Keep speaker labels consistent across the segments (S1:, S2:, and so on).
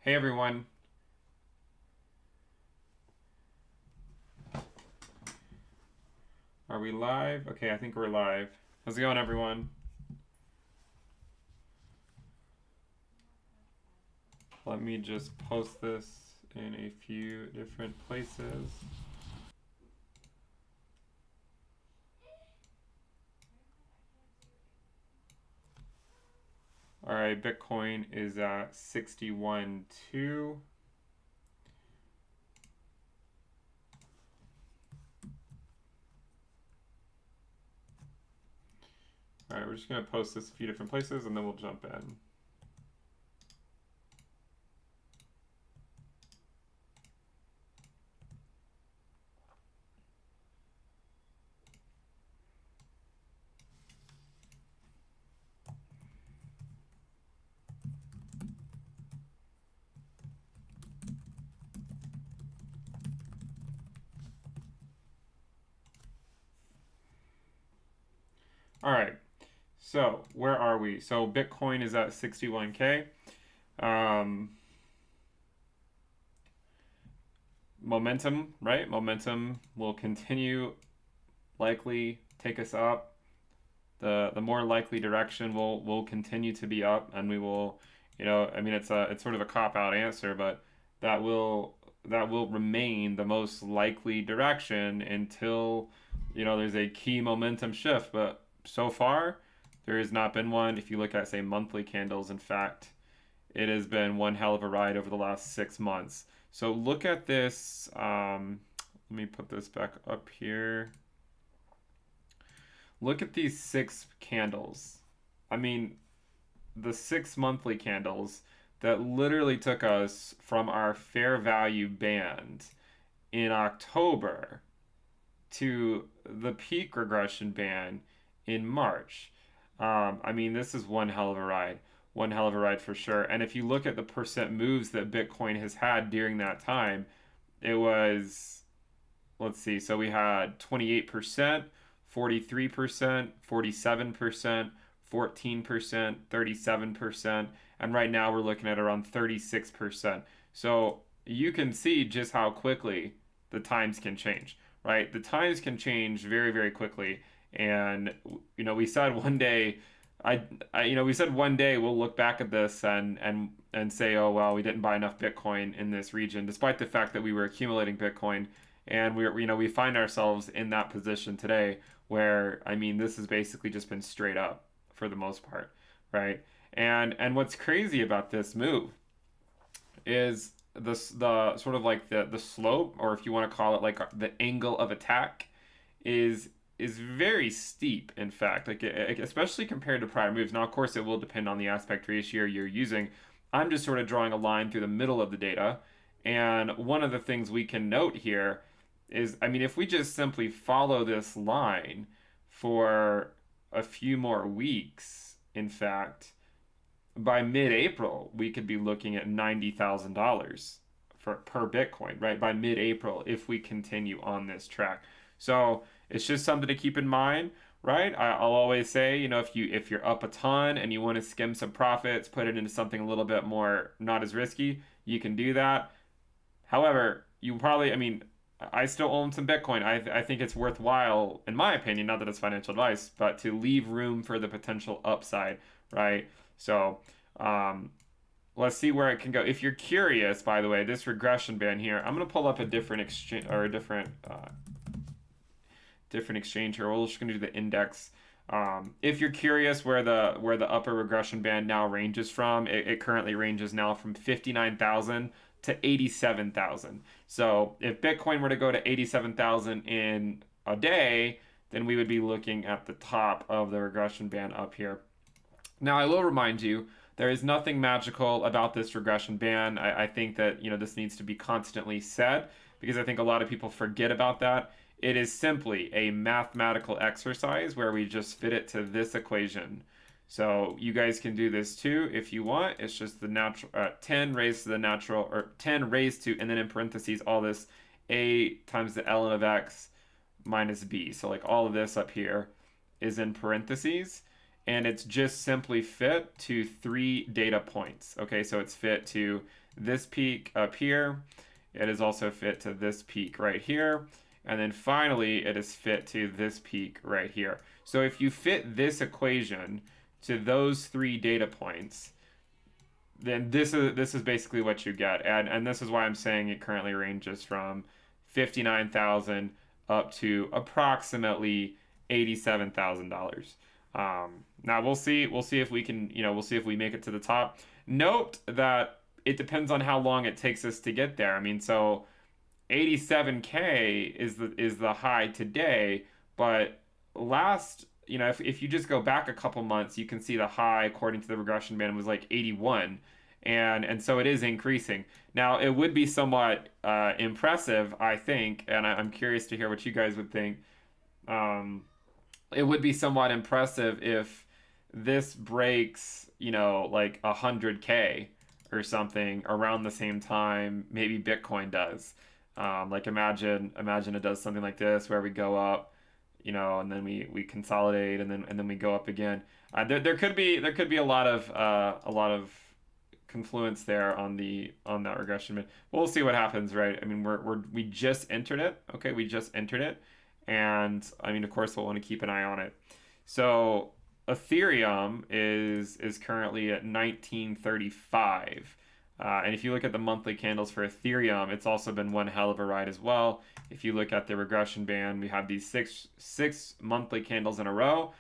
S1: Hey everyone. Are we live? Okay, I think we're live. How's it going, everyone? Let me just post this in a few different places. All right, Bitcoin is at 61.2. All right, we're just going to post this a few different places and then we'll jump in. All right, so where are we? So Bitcoin is at 61K. Momentum, right? Momentum will continue, likely take us up. The more likely direction will continue to be up, and we will, I mean, it's sort of a cop out answer, but that will remain the most likely direction until there's a key momentum shift. But so far, there has not been one. If you look at, say, monthly candles, in fact, it has been one hell of a ride over the last 6 months. So look at this. Let me put this back up here. Look at these 6 candles. I mean, the 6 monthly candles that literally took us from our fair value band in October to the peak regression band in March. I mean, this is one hell of a ride. One hell of a ride for sure. And if you look at the percent moves that Bitcoin has had during that time, it was, let's see, so we had 28%, 43%, 47%, 14%, 37%, and right now we're looking at around 36%. So you can see just how quickly the times can change, right? The times can change very, very quickly. And, we said one day, we said one day we'll look back at this and say, oh, well, we didn't buy enough Bitcoin in this region, despite the fact that we were accumulating Bitcoin. And we find ourselves in that position today where, I mean, this has basically just been straight up for the most part, right? And what's crazy about this move is the sort of like the slope, or if you want to call it like the angle of attack, is very steep, in fact, like especially compared to prior moves. Now, of course, it will depend on the aspect ratio you're using. I'm just sort of drawing a line through the middle of the data. And one of the things we can note here is, I mean, if we just simply follow this line for a few more weeks, in fact, by mid-April, we could be looking at $90,000 per Bitcoin, right? By mid-April, if we continue on this track. So it's just something to keep in mind, right? I'll always say, if you're up a ton and you want to skim some profits, put it into something a little bit more not as risky, you can do that. However, you probably, I mean, I still own some Bitcoin. I think it's worthwhile, in my opinion, not that it's financial advice, but to leave room for the potential upside, right? So, let's see where it can go. If you're curious, by the way, this regression band here, I'm gonna pull up a different exchange, or a different exchange here. We're just gonna do the index. If you're curious where the upper regression band now ranges from, it currently ranges now from 59,000 to 87,000. So if Bitcoin were to go to 87,000 in a day, then we would be looking at the top of the regression band up here. Now, I will remind you, there is nothing magical about this regression band. I think that, this needs to be constantly said, because I think a lot of people forget about that. It is simply a mathematical exercise where we just fit it to this equation. So you guys can do this too if you want. It's just the natural 10 raised to the natural, or 10 raised to, and then in parentheses all this a times the ln of x minus b. So like all of this up here is in parentheses, and it's just simply fit to 3 data points. Okay, so it's fit to this peak up here. It is also fit to this peak right here. And then finally, it is fit to this peak right here. So if you fit this equation to those three data points, then this is basically what you get. And this is why I'm saying it currently ranges from 59,000 up to approximately $87,000. Now we'll see if we can, we'll see if we make it to the top. Note that it depends on how long it takes us to get there. I mean, so 87K is the high today, but last, if you just go back a couple months, you can see the high according to the regression band was like 81, and so it is increasing. Now it would be somewhat impressive, I think, and I'm curious to hear what you guys would think. It would be somewhat impressive if this breaks, like 100K or something around the same time maybe Bitcoin does. Like imagine it does something like this where we go up, and then we consolidate and then we go up again. There could be a lot of confluence there on that regression. But we'll see what happens, right? I mean, we just entered it. Okay, we just entered it, and I mean, of course, we'll want to keep an eye on it. So Ethereum is currently at 1935. And if you look at the monthly candles for Ethereum, it's also been one hell of a ride as well. If you look at the regression band, we have these six monthly candles in a row,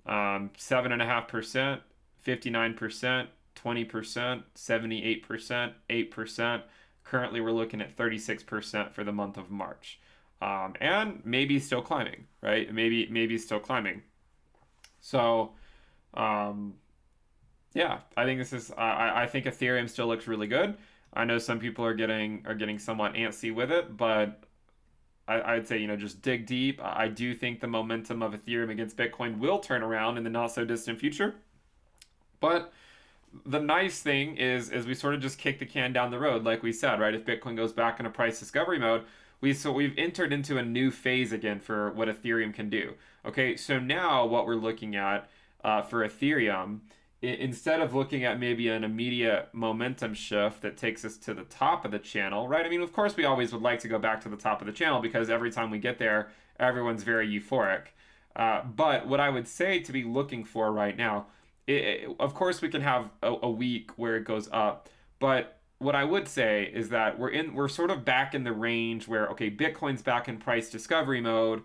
S1: 7.5%, 59%, 20%, 78%, 8%. Currently, we're looking at 36% for the month of March, and maybe still climbing, right? Maybe still climbing. So, yeah, I think I think Ethereum still looks really good. I know some people are getting somewhat antsy with it, but I'd say, just dig deep. I do think the momentum of Ethereum against Bitcoin will turn around in the not so distant future. But the nice thing is we sort of just kick the can down the road, like we said, right? If Bitcoin goes back into price discovery mode, we've entered into a new phase again for what Ethereum can do. Okay, so now what we're looking at for Ethereum, instead of looking at maybe an immediate momentum shift that takes us to the top of the channel, right? I mean, of course, we always would like to go back to the top of the channel because every time we get there, everyone's very euphoric. But what I would say to be looking for right now, of course, we can have a week where it goes up, but what I would say is that we're sort of back in the range where, okay, Bitcoin's back in price discovery mode,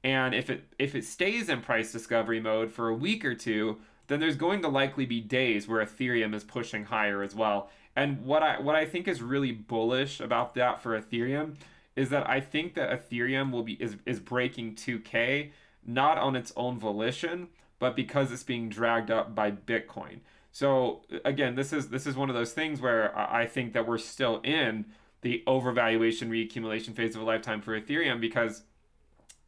S1: and if it stays in price discovery mode for a week or two, then there's going to likely be days where Ethereum is pushing higher as well. And what I think is really bullish about that for Ethereum is that I think that Ethereum is breaking 2K not on its own volition, but because it's being dragged up by Bitcoin. So again, this is one of those things where I think that we're still in the overvaluation reaccumulation phase of a lifetime for Ethereum because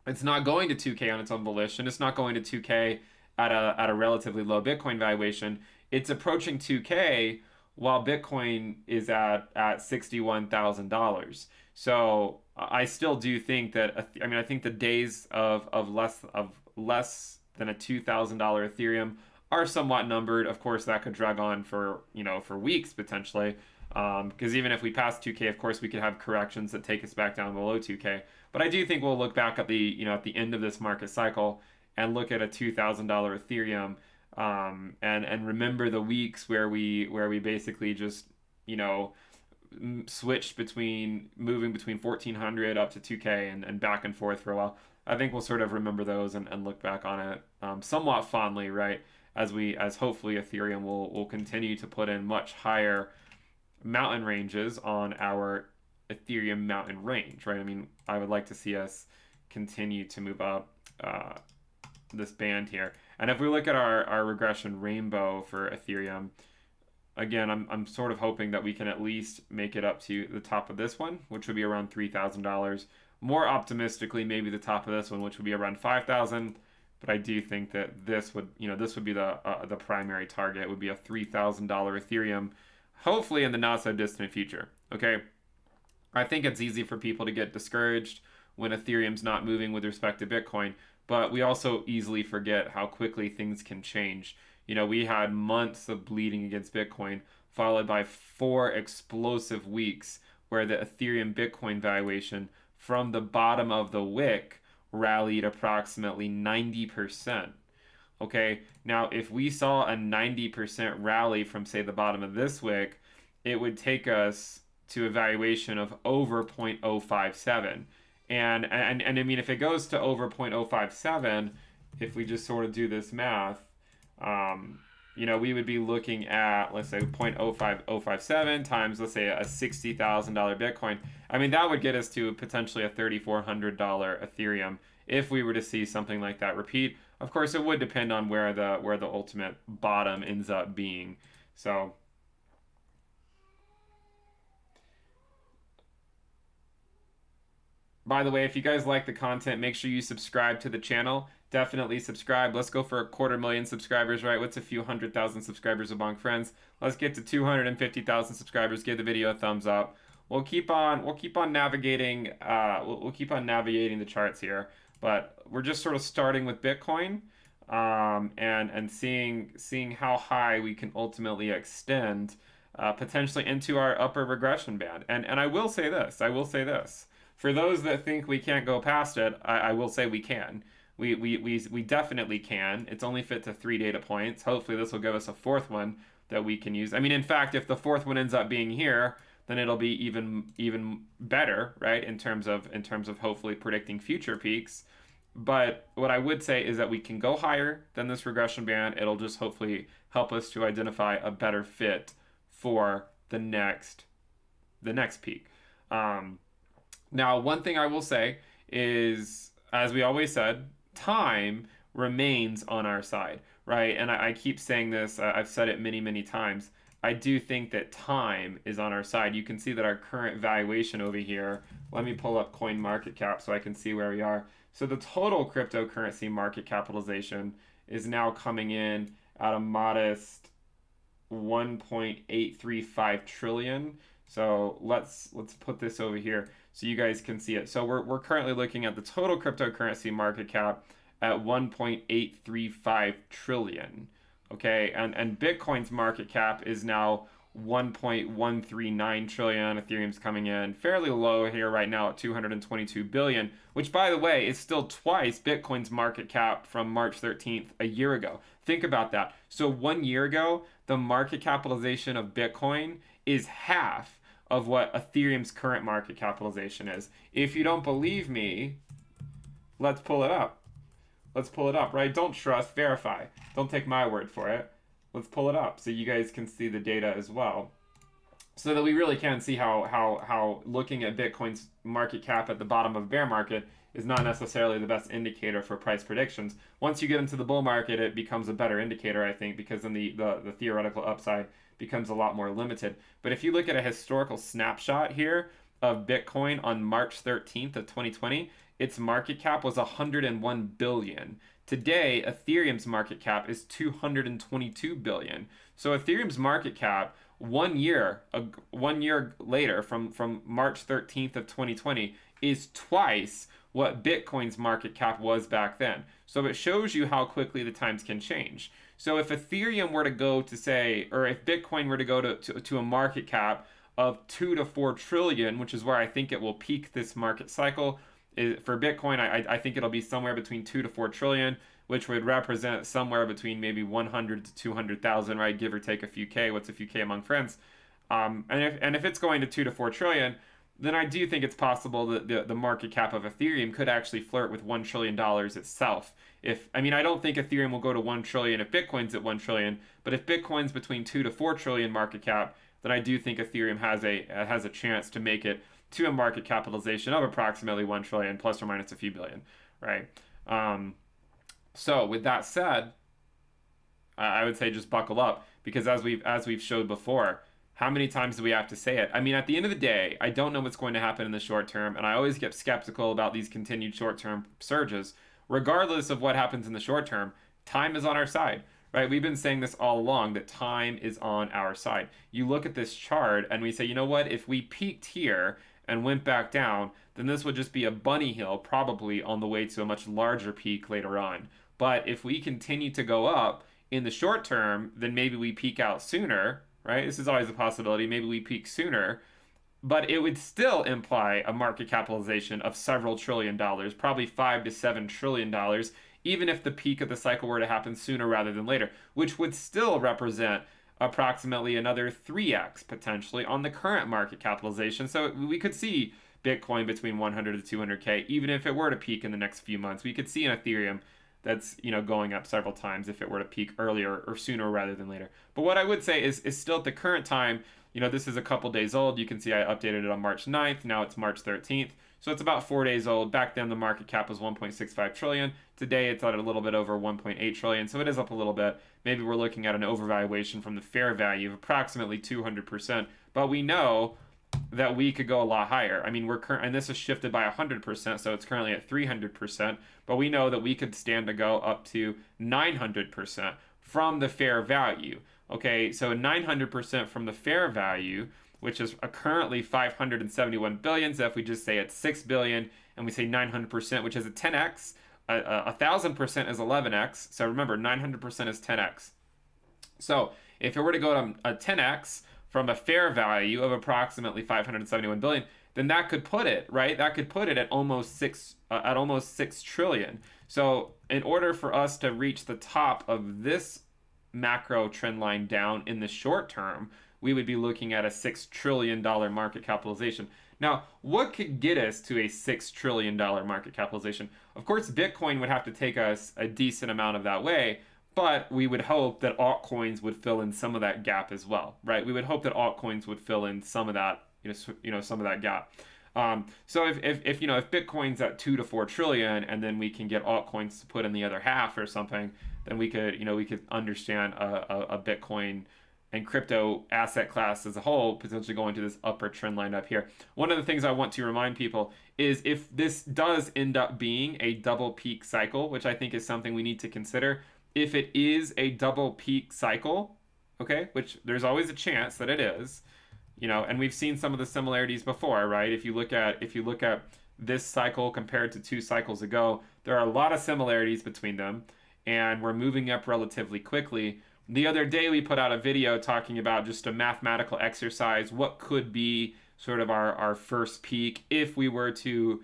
S1: it's not going to 2K on its own volition. It's not going to 2K at a relatively low Bitcoin valuation. It's approaching 2K while Bitcoin is at $61,000. So I still do think that, I mean, I think the days of less than a $2,000 Ethereum are somewhat numbered. Of course, that could drag on for weeks potentially. Because even if we pass 2K, of course, we could have corrections that take us back down below 2K. But I do think we'll look back at the end of this market cycle and look at a $2,000 Ethereum, and remember the weeks where we basically just switched between moving between 1400 up to 2K and back and forth for a while. I think we'll sort of remember those and look back on it somewhat fondly, right? As hopefully Ethereum will continue to put in much higher mountain ranges on our Ethereum mountain range, right? I mean, I would like to see us continue to move up this band here. And if we look at our regression rainbow for Ethereum, again, I'm sort of hoping that we can at least make it up to the top of this one, which would be around $3,000. More optimistically, maybe the top of this one, which would be around 5,000. But I do think that this would be the primary target. It would be a $3,000 Ethereum, hopefully in the not so distant future. Okay, I think it's easy for people to get discouraged when Ethereum's not moving with respect to Bitcoin, but we also easily forget how quickly things can change. We had months of bleeding against Bitcoin, followed by 4 explosive weeks where the Ethereum Bitcoin valuation from the bottom of the wick rallied approximately 90%. Okay, now if we saw a 90% rally from, say, the bottom of this wick, it would take us to a valuation of over 0.057. And I mean, if it goes to over 0.057, if we just sort of do this math, um, we would be looking at, let's say, 0.05057 times, let's say, a $60,000 Bitcoin. I mean, that would get us to potentially a $3,400 Ethereum if we were to see something like that repeat. Of course, it would depend on where the ultimate bottom ends up being. So, by the way, if you guys like the content, make sure you subscribe to the channel. Definitely subscribe. Let's go for 250,000 subscribers, right? What's a few 100,000 subscribers among friends? Let's get to 250,000 subscribers. Give the video a thumbs up. We'll keep on navigating. We'll keep on navigating the charts here, but we're just sort of starting with Bitcoin, and seeing how high we can ultimately extend, potentially into our upper regression band. And I will say this. For those that think we can't go past it, I will say we can. We definitely can. It's only fit to 3 data points. Hopefully this will give us a fourth one that we can use. I mean, in fact, if the fourth one ends up being here, then it'll be even better, right? In terms of hopefully predicting future peaks. But what I would say is that we can go higher than this regression band. It'll just hopefully help us to identify a better fit for the next peak. Now, one thing I will say is, as we always said, time remains on our side, right? And I keep saying this, I've said it many, many times. I do think that time is on our side. You can see that our current valuation over here, let me pull up coin market cap so I can see where we are. So the total cryptocurrency market capitalization is now coming in at a modest 1.835 trillion. So let's put this over here so you guys can see it. So we're currently looking at the total cryptocurrency market cap at 1.835 trillion. Okay, and Bitcoin's market cap is now 1.139 trillion. Ethereum's coming in fairly low here right now at 222 billion, which, by the way, is still twice Bitcoin's market cap from March 13th a year ago. Think about that. So 1 year ago, the market capitalization of Bitcoin is half of what Ethereum's current market capitalization is. If you don't believe me, let's pull it up. Right? Don't trust, verify. Don't take my word for it. Let's pull it up so you guys can see the data as well. So that we really can see how looking at Bitcoin's market cap at the bottom of a bear market is not necessarily the best indicator for price predictions. Once you get into the bull market, it becomes a better indicator, I think, because then the theoretical upside becomes a lot more limited. But if you look at a historical snapshot here of Bitcoin on March 13th of 2020, its market cap was 101 billion. Today, Ethereum's market cap is 222 billion. So Ethereum's market cap 1 year later, from March 13th of 2020, is twice what Bitcoin's market cap was back then. So it shows you how quickly the times can change. So if Ethereum were to go to, say, or if Bitcoin were to go to a market cap of 2 to 4 trillion, which is where I think it will peak this market cycle, for Bitcoin, I think it'll be somewhere between 2 to 4 trillion, which would represent somewhere between maybe 100 to 200,000, right? Give or take a few K. What's a few K among friends? And if it's going to 2 to 4 trillion, then I do think it's possible that the market cap of Ethereum could actually flirt with $1 trillion itself. I don't think Ethereum will go to 1 trillion if Bitcoin's at 1 trillion, but if Bitcoin's between 2 to 4 trillion market cap, then I do think Ethereum has a chance to make it to a market capitalization of approximately 1 trillion plus or minus a few billion, right? So with that said, I would say just buckle up, because as we've showed before, how many times do we have to say it? I mean, at the end of the day, I don't know what's going to happen in the short term, and I always get skeptical about these continued short-term surges. Regardless of what happens in the short term, time is on our side, right? We've been saying this all along, that time is on our side. You look at this chart and we say, you know what? If we peaked here and went back down, then this would just be a bunny hill, probably on the way to a much larger peak later on. But if we continue to go up in the short term, then maybe we peak out sooner, right? This is always a possibility. Maybe we peak sooner, but it would still imply a market capitalization of several trillion dollars, probably $5 to $7 trillion, even if the peak of the cycle were to happen sooner rather than later, which would still represent approximately another 3x potentially on the current market capitalization. So we could see Bitcoin between 100 to 200K, even if it were to peak in the next few months. We could see an Ethereum that's going up several times if it were to peak earlier or sooner rather than later. But what I would say is still at the current time, this is a couple days old. You can see I updated it on March 9th. Now it's March 13th. So it's about 4 days old. Back then the market cap was 1.65 trillion. Today it's at a little bit over 1.8 trillion. So it is up a little bit. Maybe we're looking at an overvaluation from the fair value of approximately 200%. But we know that we could go a lot higher. I mean, and this is shifted by 100%, so it's currently at 300%, but we know that we could stand to go up to 900% from the fair value. Okay, so 900% from the fair value, which is currently 571 billion. So if we just say it's 6 billion and we say 900%, which is a 10x, 1,000% is 11x. So remember, 900% is 10x. So if it were to go to a 10x from a fair value of approximately 571 billion, then that could put it, right? That could put it at almost 6 trillion. So in order for us to reach the top of this macro trend line down in the short term, we would be looking at a $6 trillion market capitalization. Now, what could get us to a $6 trillion market capitalization? Of course, Bitcoin would have to take us a decent amount of that way, but we would hope that altcoins would fill in some of that gap as well, right? We would hope that altcoins would fill in some of that, some of that gap. So if Bitcoin's at 2 to 4 trillion, and then we can get altcoins to put in the other half or something, then we could understand a Bitcoin and crypto asset class as a whole potentially going to this upper trend line up here. One of the things I want to remind people is if this does end up being a double peak cycle, which I think is something we need to consider, if it is a double peak cycle, okay, which there's always a chance that it is, and we've seen some of the similarities before, right? If you look at this cycle compared to 2 cycles ago, there are a lot of similarities between them, and we're moving up relatively quickly. The other day we put out a video talking about just a mathematical exercise, what could be sort of our first peak if we were to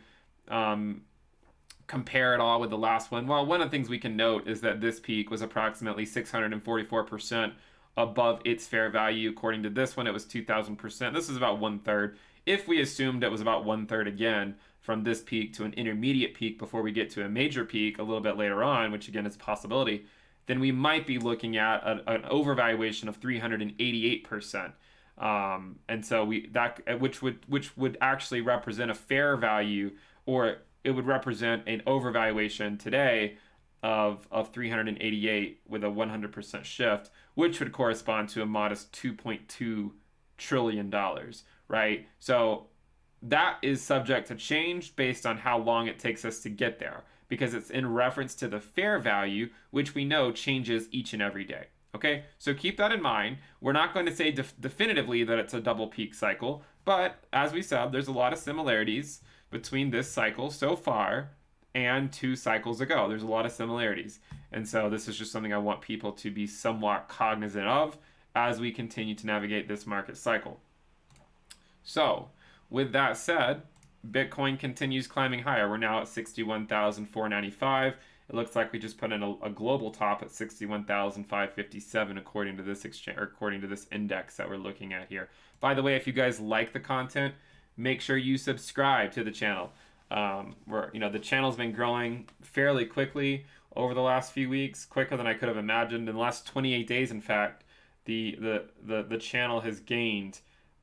S1: compare it all with the last one. Well, one of the things we can note is that this peak was approximately 644% above its fair value. According to this one, it was 2,000%. This is about 1/3. If we assumed it was about 1/3 again from this peak to an intermediate peak before we get to a major peak a little bit later on, which again is a possibility, then we might be looking at an overvaluation of 388%. And so which would actually represent a fair value, or it would represent an overvaluation today of 388 with a 100% shift, which would correspond to a modest $2.2 trillion, right? So that is subject to change based on how long it takes us to get there, because it's in reference to the fair value, which we know changes each and every day. Okay, so keep that in mind. We're not going to say definitively that it's a double peak cycle, but as we said, there's a lot of similarities between this cycle so far and 2 cycles ago. There's a lot of similarities. And so this is just something I want people to be somewhat cognizant of as we continue to navigate this market cycle. So with that said, Bitcoin continues climbing higher. We're now at 61,495. It looks like we just put in a global top at 61,557 according to this exchange, or according to this index that we're looking at here. By the way, if you guys like the content, make sure you subscribe to the channel. The channel's been growing fairly quickly over the last few weeks, quicker than I could have imagined. In the last 28 days, in fact, the channel has gained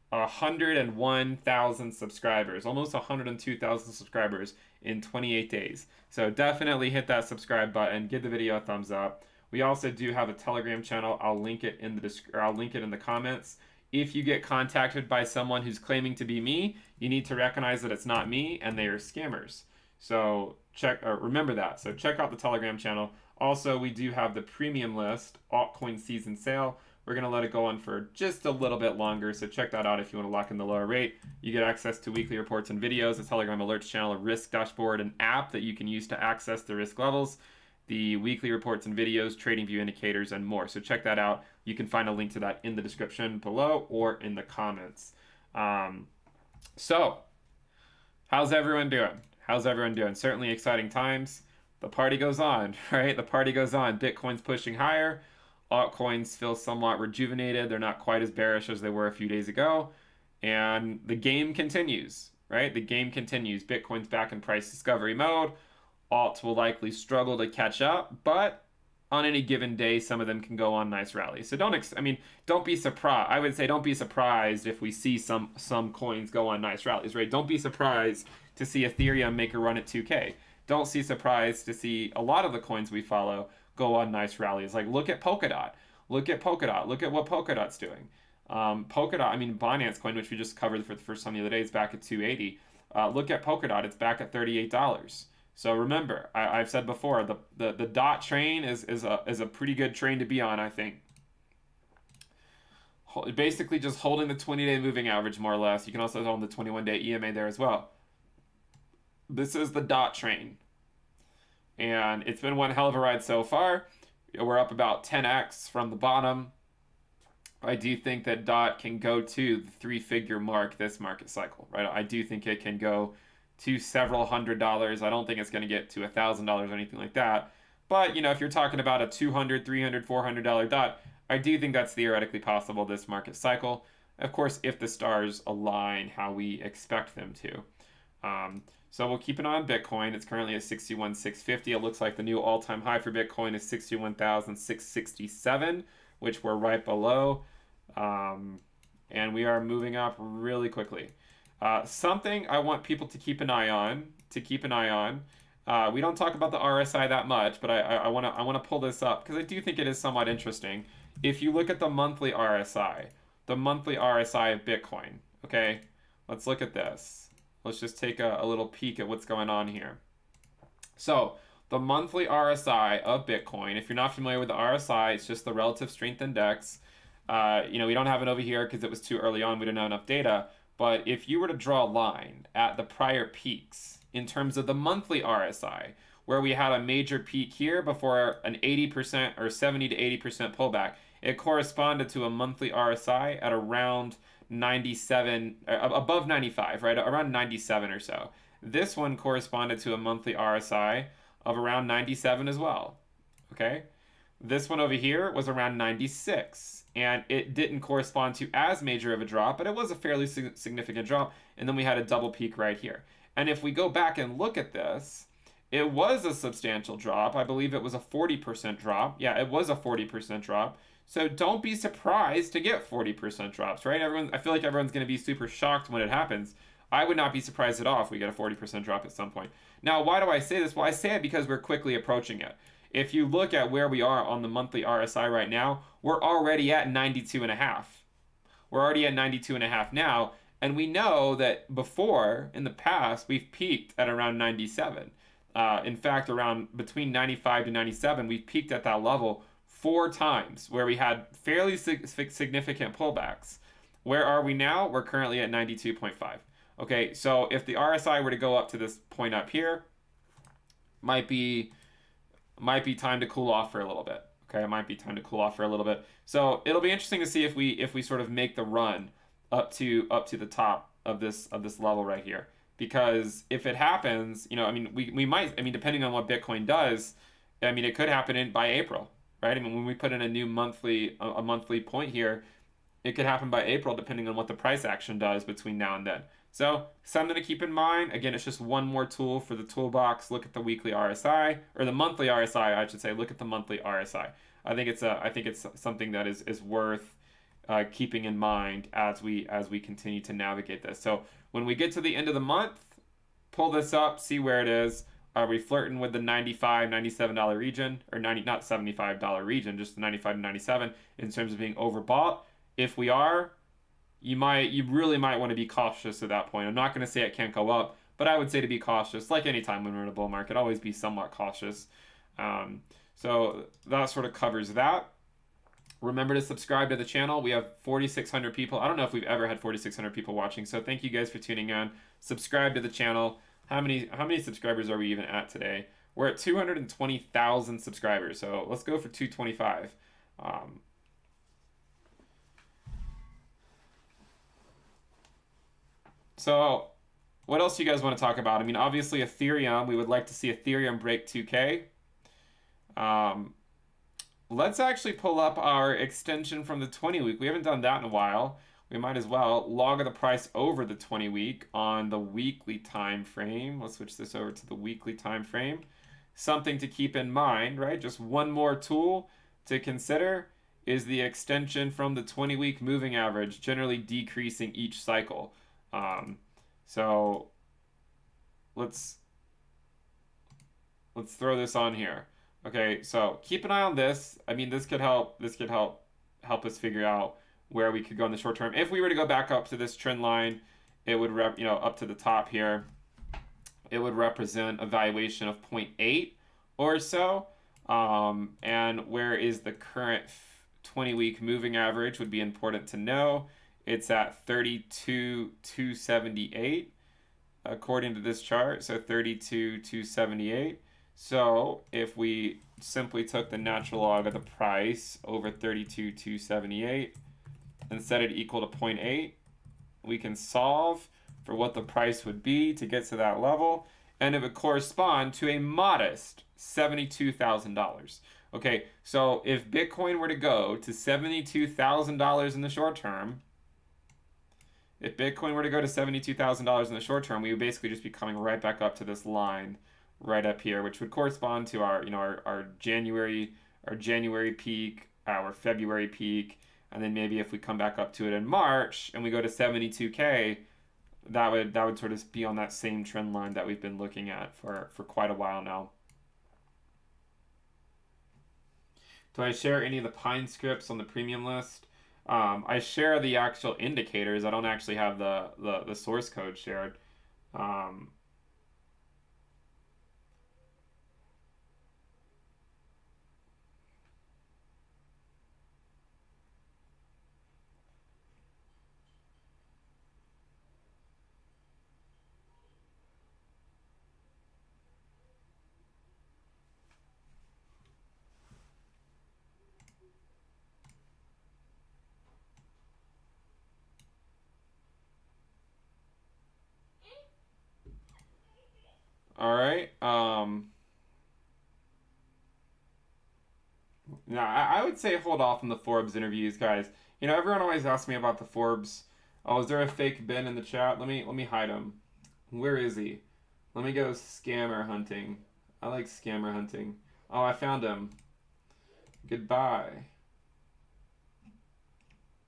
S1: 101,000 subscribers, almost 102,000 subscribers in 28 days. So definitely hit that subscribe button, give the video a thumbs up. We also do have a Telegram channel. I'll link it in the comments. If you get contacted by someone who's claiming to be me, you need to recognize that it's not me and they are scammers. So remember that. So check out the Telegram channel. Also, we do have the premium list, Altcoin season sale. We're going to let it go on for just a little bit longer, so check that out if you want to lock in the lower rate. You get access to weekly reports and videos, a Telegram alerts channel, a risk dashboard, an app that you can use to access the risk levels, the weekly reports and videos, trading view indicators, and more. So check that out. You can find a link to that in the description below or in the comments. So, how's everyone doing? How's everyone doing? Certainly exciting times. The party goes on, right? The party goes on. Bitcoin's pushing higher. Altcoins feel somewhat rejuvenated. They're not quite as bearish as they were a few days ago. And the game continues, right? The game continues. Bitcoin's back in price discovery mode. Alts will likely struggle to catch up, but on any given day, some of them can go on nice rallies. So don't be surprised. I would say don't be surprised if we see some coins go on nice rallies, right? Don't be surprised to see Ethereum make a run at 2K. Don't be surprised to see a lot of the coins we follow go on nice rallies. Like look at Polkadot. Look at Polkadot. Look at what Polkadot's doing. Polkadot, Binance Coin, which we just covered for the first time the other day, is back at 280. Look at Polkadot. It's back at $38. So remember, I've said before, the dot train is a pretty good train to be on, I think. Basically just holding the 20-day moving average, more or less. You can also hold the 21-day EMA there as well. This is the dot train. And it's been one hell of a ride so far. We're up about 10x from the bottom. I do think that DOT can go to the three-figure mark this market cycle, right? I do think it can go to several $100s. I don't think it's going to get to $1,000 or anything like that. But, if you're talking about a $200, $300, $400 DOT, I do think that's theoretically possible this market cycle. Of course, if the stars align how we expect them to. So we'll keep an eye on Bitcoin. It's currently at 61,650. It looks like the new all-time high for Bitcoin is 61,667, which we're right below. And we are moving up really quickly. Something I want people to keep an eye on. We don't talk about the RSI that much, but I want to pull this up because I do think it is somewhat interesting. If you look at the monthly RSI of Bitcoin, okay, let's look at this. Let's just take a little peek at what's going on here. So the monthly RSI of Bitcoin, if you're not familiar with the RSI, it's just the relative strength index. We don't have it over here because it was too early on. We didn't have enough data. But if you were to draw a line at the prior peaks in terms of the monthly RSI, where we had a major peak here before an 80% or 70 to 80% pullback, it corresponded to a monthly RSI at around 97, above 95, right? Around 97 or so. This one corresponded to a monthly RSI of around 97 as well, okay? This one over here was around 96, and it didn't correspond to as major of a drop, but it was a fairly significant drop, and then we had a double peak right here. And if we go back and look at this, it was a substantial drop. I believe it was a 40% drop. Yeah, it was a 40% drop. So don't be surprised to get 40% drops, right? I feel like everyone's going to be super shocked when it happens. I would not be surprised at all if we get a 40% drop at some point. Now, why do I say this? Well, I say it because we're quickly approaching it. If you look at where we are on the monthly RSI right now, we're already at 92.5. We're already at 92.5 now, and we know that before, in the past, we've peaked at around 97. In fact, around between 95 to 97, we've peaked at that level 4 times where we had fairly significant pullbacks. Where are we now? We're currently at 92.5. Okay, so if the RSI were to go up to this point up here, might be time to cool off for a little bit. Okay, it might be time to cool off for a little bit. So it'll be interesting to see if we sort of make the run up to the top of this level right here. Because if it happens, we might, depending on what Bitcoin does, it could happen by April. Right? When we put in a new monthly point here, it could happen by April depending on what the price action does between now and then. So something to keep in mind. Again, it's just one more tool for the toolbox. Look at the weekly RSI, or the monthly RSI, I should say. Look at the monthly RSI. I think it's something that is worth keeping in mind as we continue to navigate this. So when we get to the end of the month, pull this up, see where it is. Are we flirting with the $95, $97 region, or not $75 region, just the 95 to 97 in terms of being overbought? If we are, you really might want to be cautious at that point. I'm not going to say it can't go up, but I would say to be cautious. Like any time when we're in a bull market, always be somewhat cautious. So that sort of covers that. Remember to subscribe to the channel. We have 4,600 people. I don't know if we've ever had 4,600 people watching, so thank you guys for tuning in. Subscribe to the channel. How many subscribers are we even at today? We're at 220,000 subscribers, so let's go for 225. So what else do you guys want to talk about? I mean, obviously Ethereum. We would like to see Ethereum break 2K. Um, let's actually pull up our extension from the 20 week. We haven't done that in a while. We might as well log the price over the 20 week on the weekly time frame. Let's switch this over to the weekly time frame. Something to keep in mind, right? Just one more tool to consider is the extension from the 20 week moving average, generally decreasing each cycle. So let's throw this on here. Okay, so keep an eye on this. I mean, this could help. This could help us figure out where we could go in the short term. If we were to go back up to this trend line, it would up to the top here. It would represent a valuation of 0.8 or so. And where is the current 20-week moving average would be important to know. It's at 32,278 according to this chart. So 32,278. So if we simply took the natural log of the price over 32,278 and set it equal to 0.8, we can solve for what the price would be to get to that level, and it would correspond to a modest $72,000. Okay, so if Bitcoin were to go to $72,000 in the short term, we would basically just be coming right back up to this line right up here, which would correspond to our January peak, our February peak, and then maybe if we come back up to it in March and we go to 72K, that would sort of be on that same trend line that we've been looking at for quite a while now. Do I share any of the Pine scripts on the premium list? I share the actual indicators. I don't actually have the source code shared. All right. Now I would say hold off on the Forbes interviews, guys. Everyone always asks me about the Forbes. Oh, is there a fake Ben in the chat? Let me hide him. Where is he? Let me go scammer hunting. I like scammer hunting. Oh, I found him. Goodbye.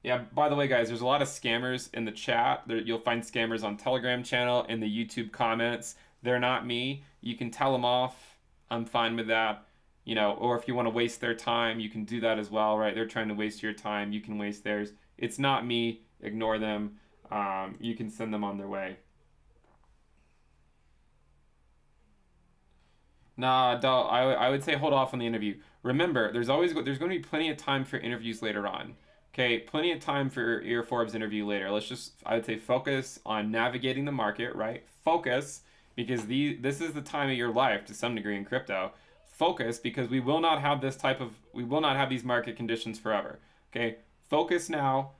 S1: Yeah, by the way, guys, there's a lot of scammers in the chat. You'll find scammers on Telegram channel, in the YouTube comments. They're not me. You can tell them off. I'm fine with that. Or if you want to waste their time, you can do that as well, right? They're trying to waste your time. You can waste theirs. It's not me. Ignore them. You can send them on their way. Nah, I would say hold off on the interview. Remember, there's going to be plenty of time for interviews later on. Okay, plenty of time for your Forbes interview later. I would say focus on navigating the market, right? Focus, because this is the time of your life to some degree in crypto. Focus, because we will not have these market conditions forever. Okay, focus now.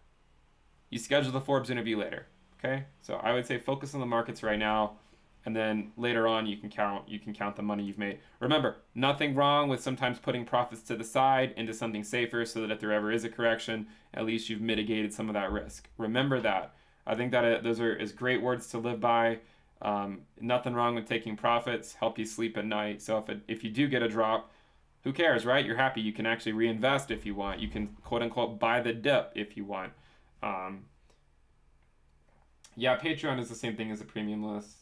S1: You schedule the Forbes interview later. Okay, so I would say focus on the markets right now, and then later on you can count the money you've made. Remember, nothing wrong with sometimes putting profits to the side into something safer, so that if there ever is a correction, at least you've mitigated some of that risk. Remember that. I think that those are great words to live by. Nothing wrong with taking profits, help you sleep at night. So if you do get a drop, who cares, right? You're happy. You can actually reinvest if you want. You can quote unquote buy the dip if you want. Yeah, Patreon is the same thing as a premium list.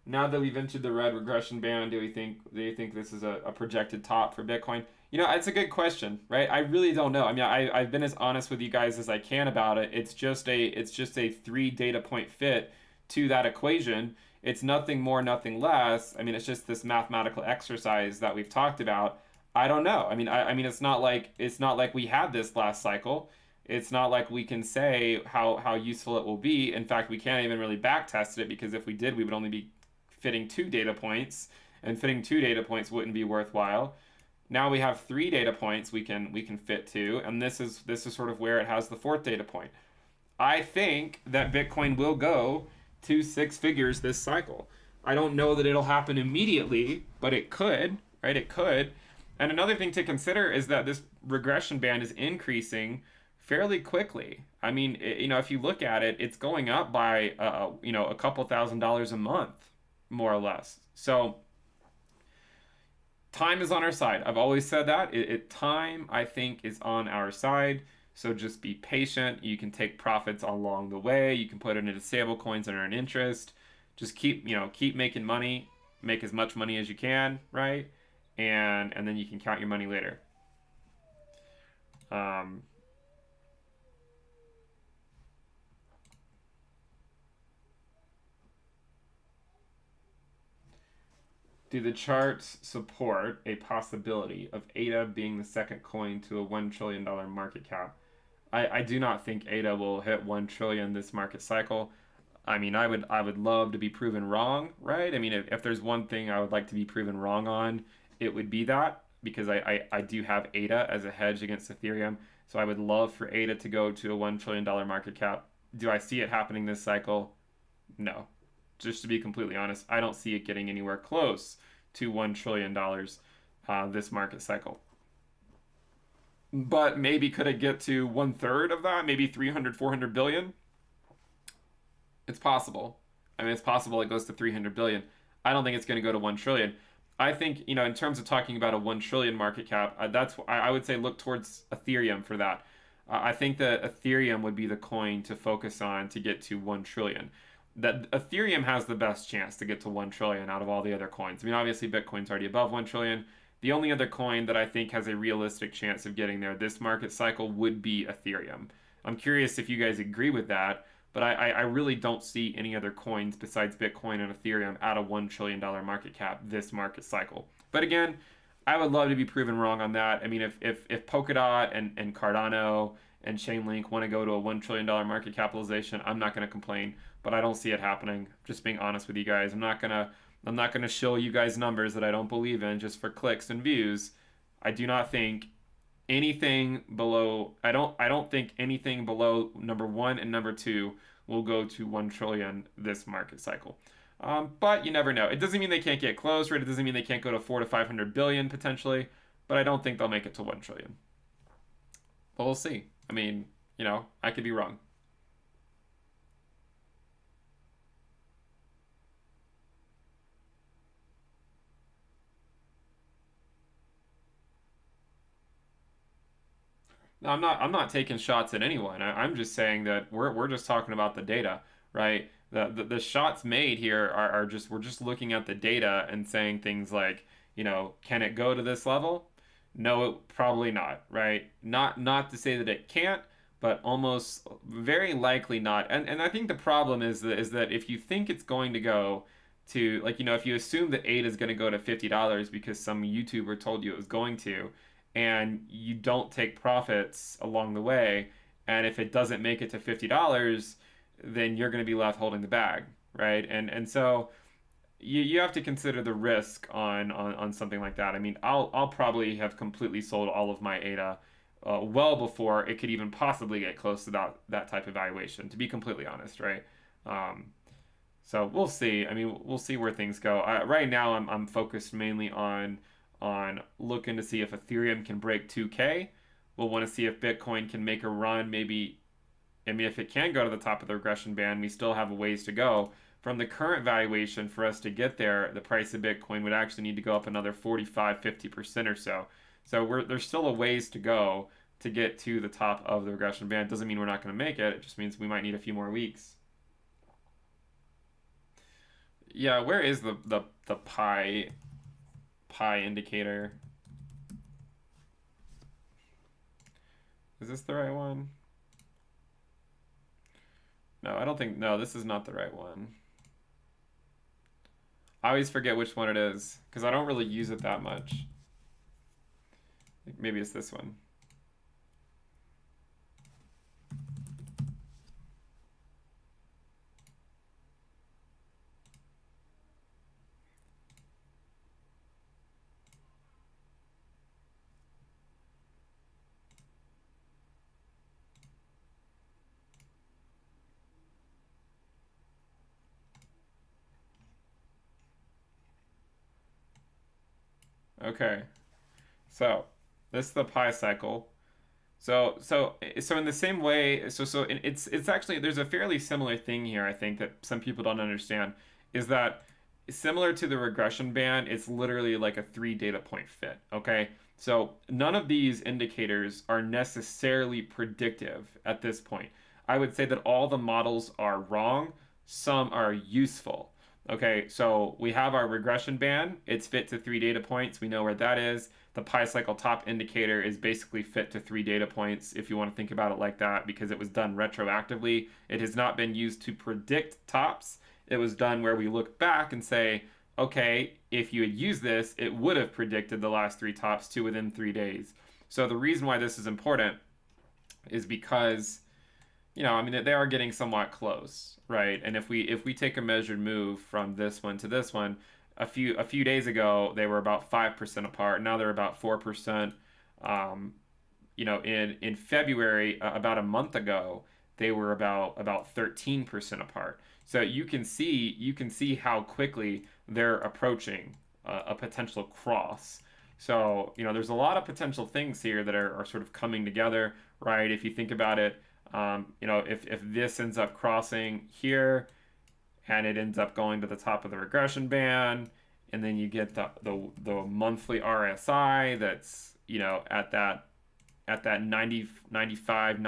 S1: Now that we've entered the red regression band, do you think this is a projected top for Bitcoin? It's a good question, right? I really don't know. I mean, I've been as honest with you guys as I can about it. It's just a 3 data point fit to that equation. It's nothing more, nothing less. I mean, it's just this mathematical exercise that we've talked about. I don't know. I mean, it's not like we had this last cycle. It's not like we can say how useful it will be. In fact, we can't even really back test it, because if we did, we would only be fitting 2 data points, and fitting 2 data points wouldn't be worthwhile. Now we have 3 data points we can fit to, and this is sort of where it has the fourth data point. I think that Bitcoin will go to 6 figures this cycle. I don't know that it'll happen immediately, but it could, right? It could. And another thing to consider is that this regression band is increasing fairly quickly. I mean, if you look at it, it's going up by, a couple $1,000s a month, more or less. So time is on our side. I've always said that. Time, I think, is on our side. So just be patient. You can take profits along the way. You can put it into stable coins and earn interest. Just keep making money. Make as much money as you can, right? And then you can count your money later. Do the charts support a possibility of ADA being the second coin to a $1 trillion market cap? I do not think ADA will hit 1 trillion this market cycle. I mean, I would love to be proven wrong, right? I mean, if there's one thing I would like to be proven wrong on, it would be that, because I do have ADA as a hedge against Ethereum. So I would love for ADA to go to a $1 trillion market cap. Do I see it happening this cycle? No. Just to be completely honest, I don't see it getting anywhere close to $1 trillion this market cycle. But maybe could it get to 1/3 of that? Maybe 300, 400 billion? It's possible. I mean, it's possible it goes to 300 billion. I don't think it's going to go to 1 trillion. I think, in terms of talking about a 1 trillion market cap, I would say look towards Ethereum for that. I think that Ethereum would be the coin to focus on to get to 1 trillion. That Ethereum has the best chance to get to 1 trillion out of all the other coins. I mean, obviously Bitcoin's already above 1 trillion. The only other coin that I think has a realistic chance of getting there this market cycle would be Ethereum. I'm curious if you guys agree with that, but I really don't see any other coins besides Bitcoin and Ethereum at a $1 trillion market cap this market cycle. But again, I would love to be proven wrong on that. I mean, if Polkadot and Cardano and Chainlink want to go to a $1 trillion market capitalization, I'm not going to complain, but I don't see it happening. Just being honest with you guys, I'm not gonna show you guys numbers that I don't believe in just for clicks and views. I do not think anything below. I don't think anything below number 1 and number 2 will go to 1 trillion this market cycle. But you never know. It doesn't mean they can't get close, right? It doesn't mean they can't go to 400 to 500 billion potentially, but I don't think they'll make it to 1 trillion. But we'll see. I mean, I could be wrong. No, I'm not taking shots at anyone. I'm just saying that we're just talking about the data, right? The shots made here are just, we're just looking at the data and saying things like, can it go to this level? No, probably not, right? Not to say that it can't, but almost very likely not. And I think the problem is that if you think it's going to go to, like, if you assume that ADA is going to go to $50 because some YouTuber told you it was going to, and you don't take profits along the way, and if it doesn't make it to $50, then you're going to be left holding the bag, right? And so you have to consider the risk on something like that. I mean, I'll probably have completely sold all of my ADA well before it could even possibly get close to that type of valuation, to be completely honest, right? So we'll see. I mean, we'll see where things go. Right now, I'm focused mainly on looking to see if Ethereum can break 2K. We'll want to see if Bitcoin can make a run. Maybe, I mean, if it can go to the top of the regression band, we still have a ways to go. From the current valuation, for us to get there, the price of Bitcoin would actually need to go up another 45-50% or so. So there's still a ways to go to get to the top of the regression band. Doesn't mean we're not going to make it. It just means we might need a few more weeks. Yeah, where is the pi indicator? Is this the right one? No, I don't think, no, this is not the right one. I always forget which one it is because I don't really use it that much. Maybe it's this one. Okay. So this is the pi cycle. So in the same way, it's actually there's a fairly similar thing here. I think that some people don't understand is that similar to the regression band, it's literally like a three data point fit. Okay, so none of these indicators are necessarily predictive at this point. I would say that all the models are wrong. Some are useful. Okay, so we have our regression band. It's fit to three data points. We know where that is. The pi cycle top indicator is basically fit to three data points if you want to think about it like that, because it was done retroactively. It has not been used to predict tops. It was done where we look back and say, okay, if you had used this, it would have predicted the last three tops to within 3 days. So the reason why this is important is because, I mean, they are getting somewhat close, right? And if we take a measured move from this one to this one, a few days ago they were about 5% apart. Now they're about 4%. In February, about a month ago, they were about 13% apart. So you can see how quickly they're approaching a potential cross. So there's a lot of potential things here that are sort of coming together, right? If you think about it, if this ends up crossing here and it ends up going to the top of the regression band, and then you get the monthly RSI that's at that 90, 95,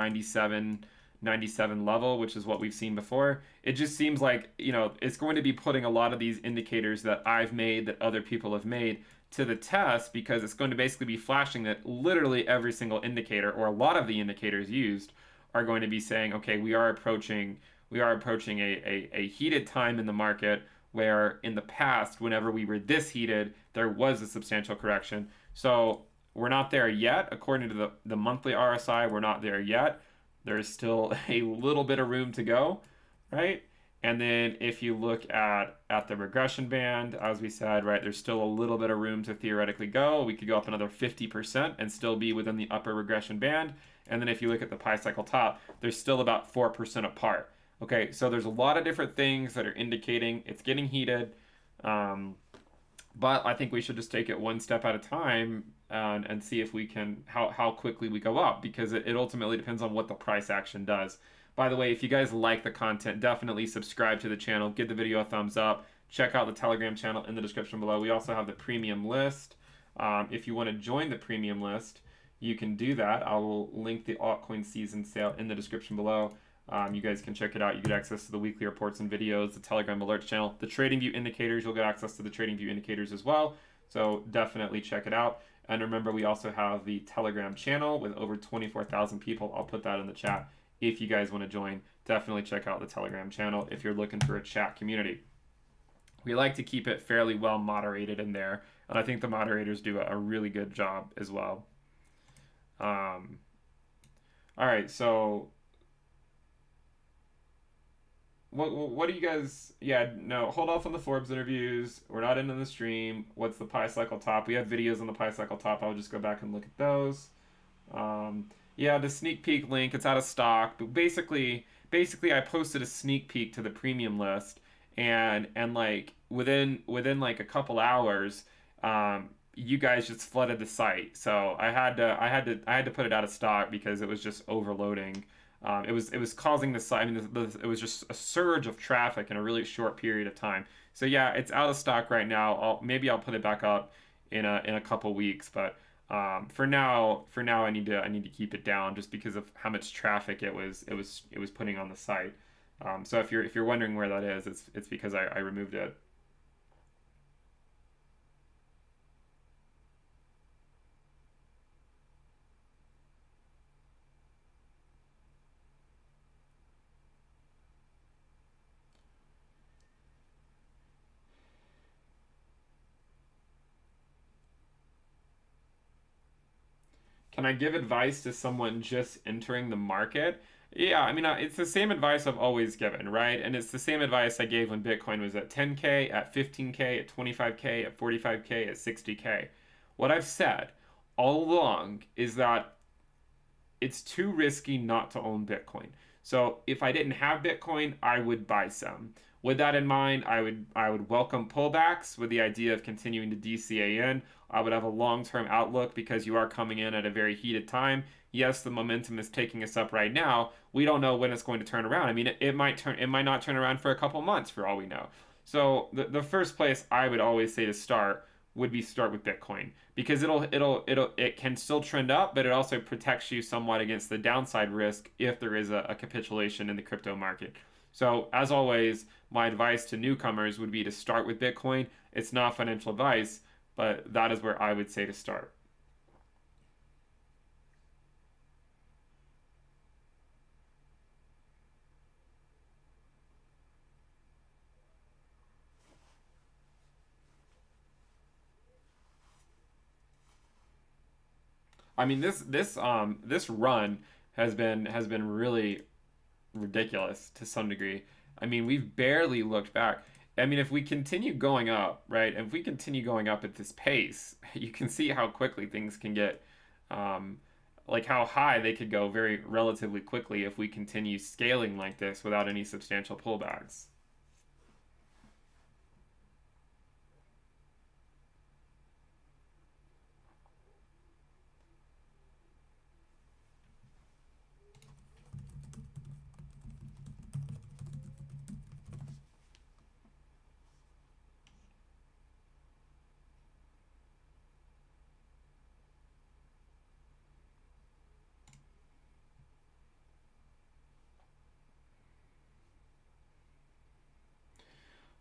S1: 97 level, which is what we've seen before. It just seems like, it's going to be putting a lot of these indicators that I've made, that other people have made, to the test, because it's going to basically be flashing that literally every single indicator, or a lot of the indicators used, are going to be saying, okay, we are approaching a heated time in the market, where in the past, whenever we were this heated, there was a substantial correction. So we're not there yet. According to the monthly RSI, we're not there yet. There's still a little bit of room to go, right? And then if you look at the regression band, as we said, right, there's still a little bit of room to theoretically go. We could go up another 50% and still be within the upper regression band. And then if you look at the pi cycle top, there's still about 4% apart. Okay, so there's a lot of different things that are indicating it's getting heated. But I think we should just take it one step at a time, and see if we can, how quickly we go up, because it ultimately depends on what the price action does. By the way, if you guys like the content, definitely subscribe to the channel, give the video a thumbs up, check out the Telegram channel in the description below. We also have the premium list. If you want to join the premium list, you can do that. I will link the altcoin season sale in the description below. You guys can check it out. You get access to the weekly reports and videos, the Telegram alerts channel, the TradingView indicators. You'll get access to the TradingView indicators as well. So definitely check it out. And remember, we also have the Telegram channel with over 24,000 people. I'll put that in the chat. If you guys want to join, definitely check out the Telegram channel if you're looking for a chat community. We like to keep it fairly well moderated in there, and I think the moderators do a really good job as well. All right, so what do you guys? Yeah, no, hold off on the Forbes interviews. We're not into the stream. What's the pi cycle top? We have videos on the pi cycle top. I'll just go back and look at those. Yeah, the sneak peek link, it's out of stock. But basically, I posted a sneak peek to the premium list, and like within like a couple hours, you guys just flooded the site. So I had to put it out of stock because it was just overloading. It was causing the site. I mean, it was just a surge of traffic in a really short period of time. So yeah, it's out of stock right now. Maybe I'll put it back up in a couple weeks, but for now I need to keep it down, just because of how much traffic it was putting on the site. So if you're wondering where that is, it's because I removed it. Can I give advice to someone just entering the market? Yeah, I mean, it's the same advice I've always given, right? And it's the same advice I gave when Bitcoin was at 10K, at 15K, at 25K, at 45K, at 60K. What I've said all along is that it's too risky not to own Bitcoin. So if I didn't have Bitcoin, I would buy some. With that in mind, I would welcome pullbacks with the idea of continuing to DCA in. I would have a long-term outlook because you are coming in at a very heated time. Yes, the momentum is taking us up right now. We don't know when it's going to turn around. I mean, it might not turn around for a couple months for all we know. So the first place I would always say to start would be start with Bitcoin because it can still trend up, but it also protects you somewhat against the downside risk if there is a capitulation in the crypto market. So as always, my advice to newcomers would be to start with Bitcoin. It's not financial advice, but that is where I would say to start. I mean, this run has been really ridiculous to some degree. I mean, we've barely looked back. I mean, if we continue going up, right? If we continue going up at this pace, you can see how quickly things can get, um, like how high they could go very relatively quickly if we continue scaling like this without any substantial pullbacks.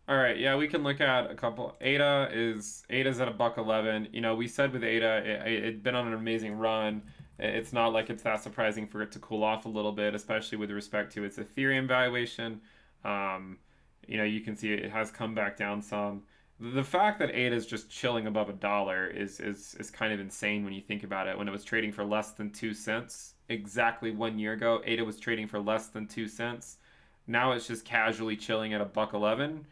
S1: All right, yeah, we can look at a couple. Ada's at a buck 11. You know, we said with Ada, it'd been on an amazing run. It's not like it's that surprising for it to cool off a little bit, especially with respect to its Ethereum valuation. Um, you know, you can see it has come back down some. The fact that Ada is just chilling above $1 is kind of insane when you think about it. When it was trading for less than 2 cents exactly 1 year ago, Ada was trading for less than 2 cents. Now it's just casually chilling at a buck 11.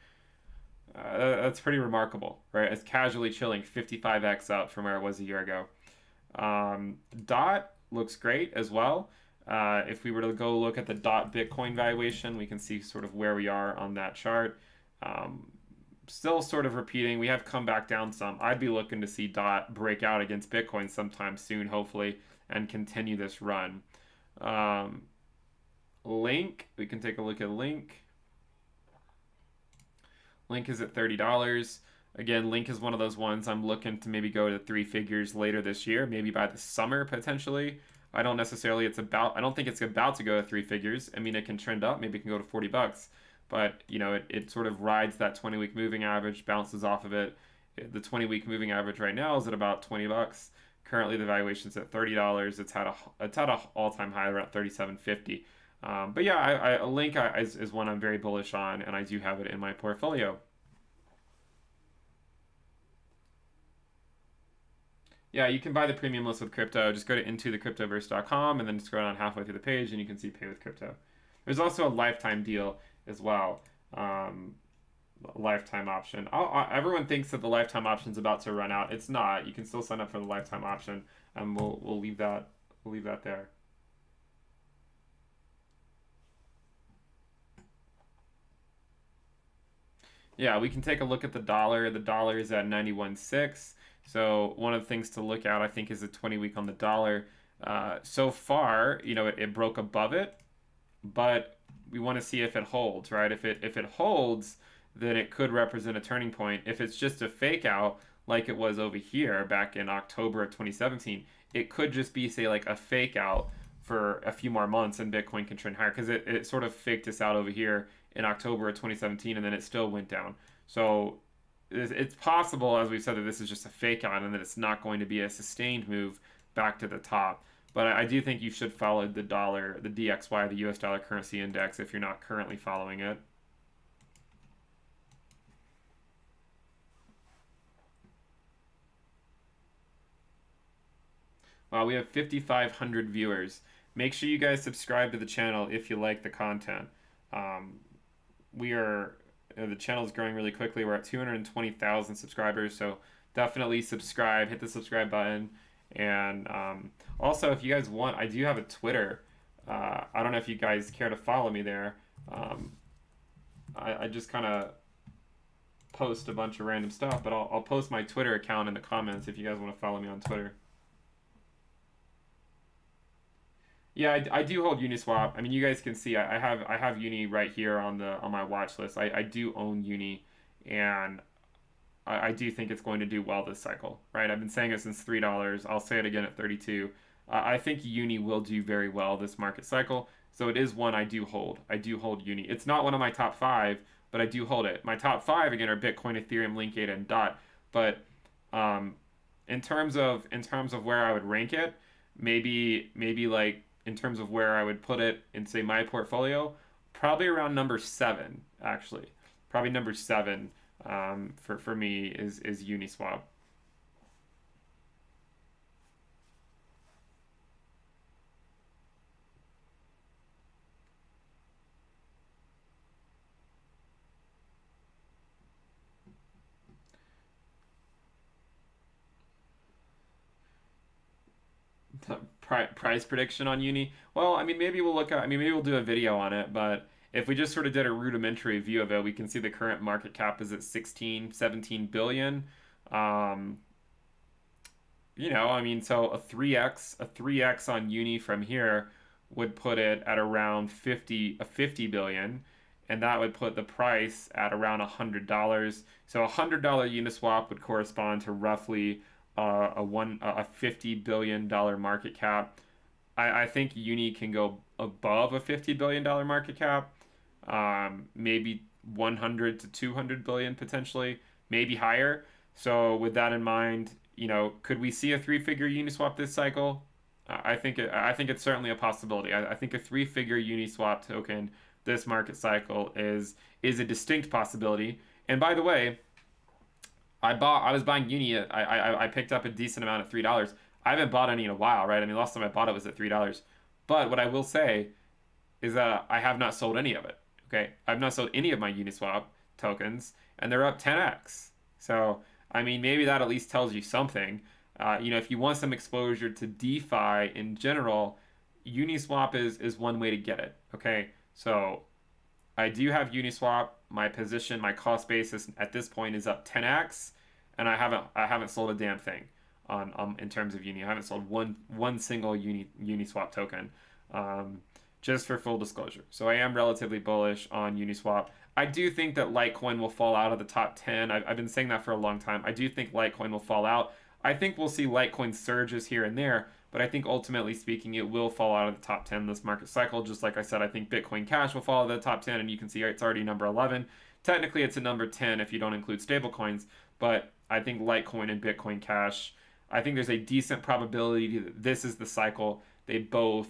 S1: That's pretty remarkable, right? It's casually chilling 55x up from where it was a year ago. Dot looks great as well. If we were to go look at the dot Bitcoin valuation, we can see sort of where we are on that chart. Um, Still sort of repeating. We have come back down some. I'd be looking to see dot break out against Bitcoin sometime soon, hopefully, and continue this run. Um, Link, we can take a look at Link. Link is at $30. Again, Link is one of those ones I'm looking to maybe go to three figures later this year, maybe by the summer potentially. I don't think it's about to go to three figures. I mean, it can trend up, maybe it can go to 40 bucks, but you know, it sort of rides that 20-week moving average, bounces off of it. The 20-week moving average right now is at about 20 bucks. Currently, the valuation's at $30. It's had a all-time high around 37.50. But yeah, a Link is one I'm very bullish on, and I do have it in my portfolio. Yeah, you can buy the premium list with crypto. Just go to intothecryptoverse.com and then scroll down halfway through the page, and you can see pay with crypto. There's also a lifetime deal as well. Um, Lifetime option. Everyone thinks that the lifetime option is about to run out. It's not. You can still sign up for the lifetime option, and we'll leave that there. Yeah, we can take a look at the dollar. The dollar is at 91.6. So one of the things to look at, I think, is the 20-week on the dollar. So far, you know, it broke above it, but we want to see if it holds, right? If it holds, then it could represent a turning point. If it's just a fake out, like it was over here back in October of 2017, it could just be, say, like a fake out for a few more months and Bitcoin can trend higher because it sort of faked us out over here in October of 2017 and then it still went down. So it's possible, as we've said, that this is just a fake out and that it's not going to be a sustained move back to the top. But I do think you should follow the dollar, the DXY, the US dollar currency index, if you're not currently following it. We have 5,500 viewers. Make sure you guys subscribe to the channel if you like the content. Um, we are The channel is growing really quickly. We're at 220,000 subscribers, so definitely subscribe. Hit the subscribe button, and also if you guys want, I do have a Twitter. I don't know if you guys care to follow me there. Um, I just kind of post a bunch of random stuff, but I'll post my Twitter account in the comments if you guys want to follow me on Twitter. Yeah, I do hold Uniswap. I mean, you guys can see I have Uni right here on my watch list. I do own Uni, and I do think it's going to do well this cycle. Right? I've been saying it since $3. I'll say it again at 32. I think Uni will do very well this market cycle. So it is one I do hold. I do hold Uni. It's not one of my top five, but I do hold it. My top five again are Bitcoin, Ethereum, Linkade, and Dot. But um, in terms of where I would rank it, maybe like in terms of where I would put it in say my portfolio, probably around number seven actually. Probably number seven for me is Uniswap. Price prediction on Uni. Well, I mean, maybe we'll look at. I mean, maybe we'll do a video on it. But if we just sort of did a rudimentary view of it, we can see the current market cap is at 16, 17 billion. Um, I mean, so a 3x on Uni from here would put it at around 50 billion, and that would put the price at around $100. So $100 Uniswap would correspond to roughly a $50 billion market cap. I think Uni can go above a $50 billion market cap, maybe 100 to 200 billion potentially, maybe higher. So with that in mind, could we see a three-figure Uniswap this cycle? I think it's certainly a possibility. I think a three-figure Uniswap token this market cycle is a distinct possibility. And by the way, I was buying Uni. I picked up a decent amount at $3. I haven't bought any in a while, right? I mean, last time I bought it was at $3. But what I will say is that I have not sold any of it. Okay, I've not sold any of my Uniswap tokens, and they're up 10x. So I mean, maybe that at least tells you something. If you want some exposure to DeFi in general, Uniswap is one way to get it. Okay, so I do have Uniswap. My position, my cost basis at this point is up 10x, and I haven't sold a damn thing on in terms of Uni. I haven't sold one single Uniswap token. Just for full disclosure. So I am relatively bullish on Uniswap. I do think that Litecoin will fall out of the top 10. I've been saying that for a long time. I do think Litecoin will fall out. I think we'll see Litecoin surges here and there, but I think ultimately speaking, it will fall out of the top 10 this market cycle. Just like I said, I think Bitcoin Cash will fall out of the top 10, and you can see it's already number 11. Technically, it's a number 10 if you don't include stablecoins, but I think Litecoin and Bitcoin Cash, I think there's a decent probability that this is the cycle they both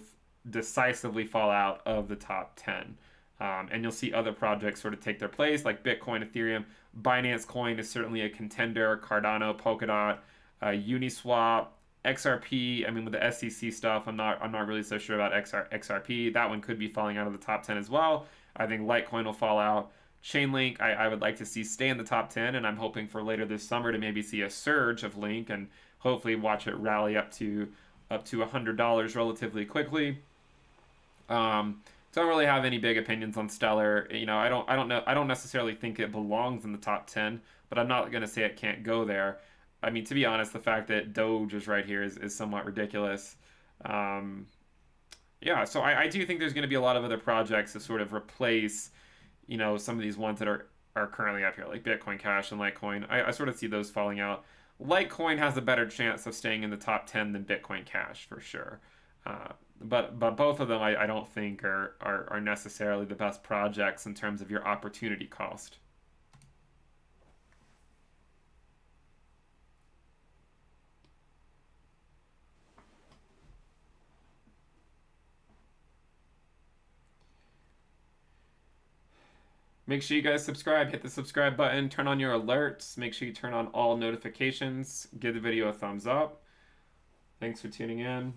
S1: decisively fall out of the top 10. And you'll see other projects sort of take their place, like Bitcoin, Ethereum. Binance Coin is certainly a contender. Cardano, Polkadot, Uniswap, XRP. I mean, with the SEC stuff, I'm not really so sure about XRP. That one could be falling out of the top 10 as well. I think Litecoin will fall out. Chainlink, I would like to see stay in the top 10, and I'm hoping for later this summer to maybe see a surge of Link and hopefully watch it rally up to $100 relatively quickly. Don't really have any big opinions on Stellar. I don't necessarily think it belongs in the top 10, but I'm not going to say it can't go there. I mean, to be honest, the fact that Doge is right here is somewhat ridiculous. Um, yeah, so I do think there's going to be a lot of other projects to sort of replace, some of these ones that are currently up here, like Bitcoin Cash and Litecoin. I sort of see those falling out. Litecoin has a better chance of staying in the top 10 than Bitcoin Cash for sure. But both of them I don't think are necessarily the best projects in terms of your opportunity cost. Make sure you guys subscribe, hit the subscribe button, turn on your alerts, make sure you turn on all notifications, give the video a thumbs up. Thanks for tuning in.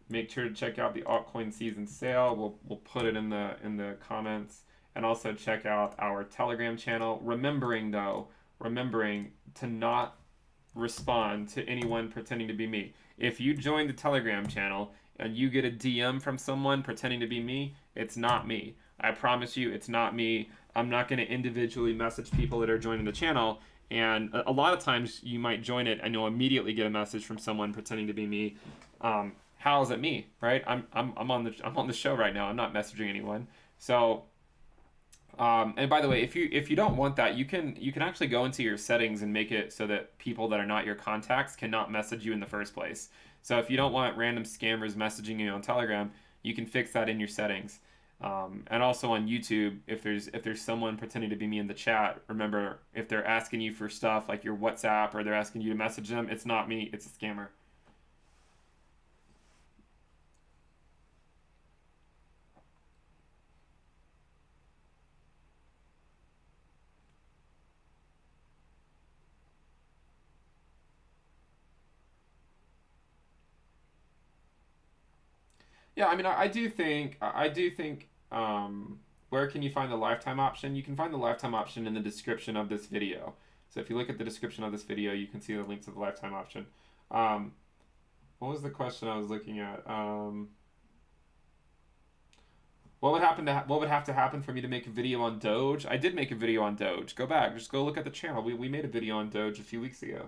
S1: Make sure to check out the altcoin season sale. We'll put it in the comments, and also check out our Telegram channel. Remembering to not respond to anyone pretending to be me. If you join the Telegram channel, and you get a DM from someone pretending to be me, it's not me. I promise you, it's not me. I'm not going to individually message people that are joining the channel. And a lot of times you might join it and you'll immediately get a message from someone pretending to be me. How is it me, right? I'm on the show right now. I'm not messaging anyone. So and by the way, if you don't want that, you can actually go into your settings and make it so that people that are not your contacts cannot message you in the first place. So if you don't want random scammers messaging you on Telegram, you can fix that in your settings. And also on YouTube, if there's someone pretending to be me in the chat, remember if they're asking you for stuff like your WhatsApp or they're asking you to message them, it's not me, it's a scammer. Yeah, I mean, I do think, where can you find the lifetime option? You can find the lifetime option in the description of this video. So if you look at the description of this video, you can see the link to the lifetime option. Um, what was the question I was looking at? What would have to happen for me to make a video on Doge? I did make a video on Doge. Go back, just go look at the channel. We made a video on Doge a few weeks ago.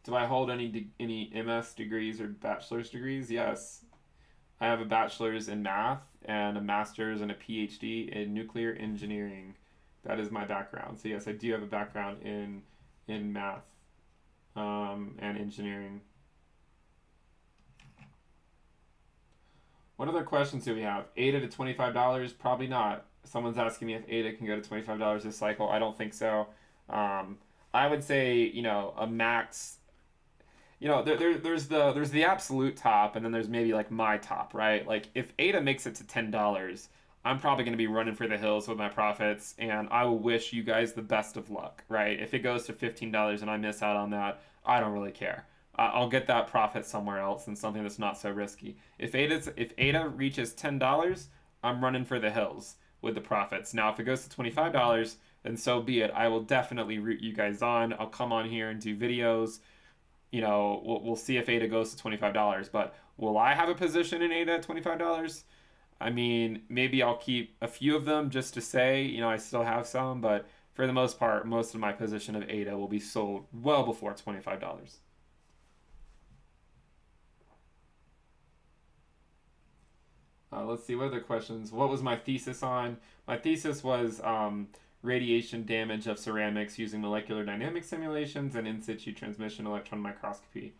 S1: Do I hold any MS degrees or bachelor's degrees? Yes. I have a bachelor's in math and a master's and a PhD in nuclear engineering. That is my background. So yes, I do have a background in math and engineering. What other questions do we have? ADA to $25? Probably not. Someone's asking me if ADA can go to $25 this cycle. I don't think so. Um, I would say, a max. There's the absolute top, and then there's maybe like my top, right? Like if ADA makes it to $10, I'm probably going to be running for the hills with my profits, and I will wish you guys the best of luck, right? If it goes to $15 and I miss out on that, I don't really care. I'll get that profit somewhere else in something that's not so risky. If ADA reaches $10, I'm running for the hills with the profits. Now, if it goes to $25, then so be it. I will definitely root you guys on. I'll come on here and do videos. We'll see if ADA goes to $25. But will I have a position in ADA at $25? I mean, maybe I'll keep a few of them just to say, I still have some. But for the most part, most of my position of ADA will be sold well before $25. Let's see, what other questions? What was my thesis on? My thesis was radiation damage of ceramics using molecular dynamic simulations and in situ transmission electron microscopy.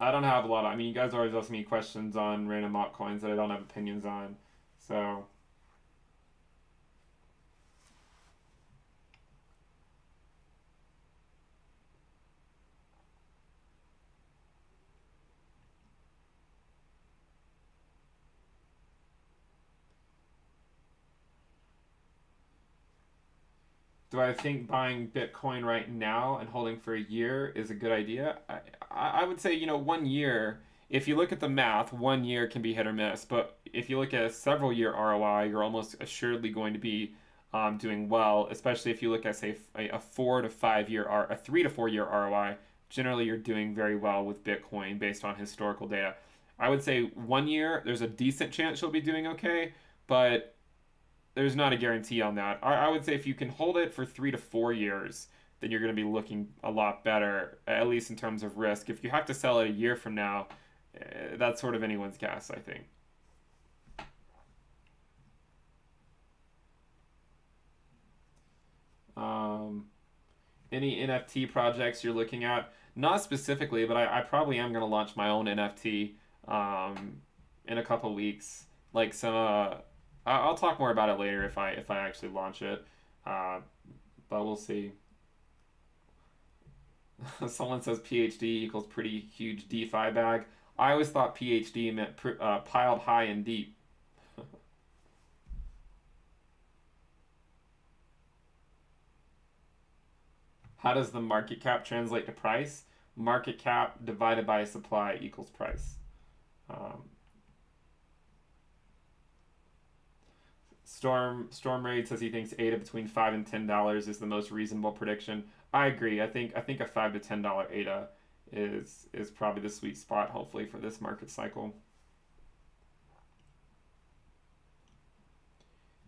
S1: I don't have a lot of, I mean, you guys always ask me questions on random altcoins that I don't have opinions on. So, do I think buying Bitcoin right now and holding for a year is a good idea? I would say, 1 year, if you look at the math, 1 year can be hit or miss. But if you look at a several year ROI, you're almost assuredly going to be doing well, especially if you look at, say, a 4 to 5 year, a 3 to 4 year ROI. Generally, you're doing very well with Bitcoin based on historical data. I would say 1 year, there's a decent chance you'll be doing okay, but there's not a guarantee on that. I would say if you can hold it for 3 to 4 years, then you're going to be looking a lot better, at least in terms of risk. If you have to sell it a year from now, that's sort of anyone's guess, I think. Um, any NFT projects you're looking at? Not specifically, but I probably am going to launch my own NFT in a couple weeks. Like some, I'll talk more about it later if I actually launch it. Uh, but we'll see. Someone says PhD equals pretty huge DeFi bag. I always thought PhD meant piled high and deep. How does the market cap translate to price? Market cap divided by supply equals price. Um, Storm Raid says he thinks ADA between $5 and $10 is the most reasonable prediction. I agree. I think a $5 to $10 ADA is probably the sweet spot, hopefully, for this market cycle.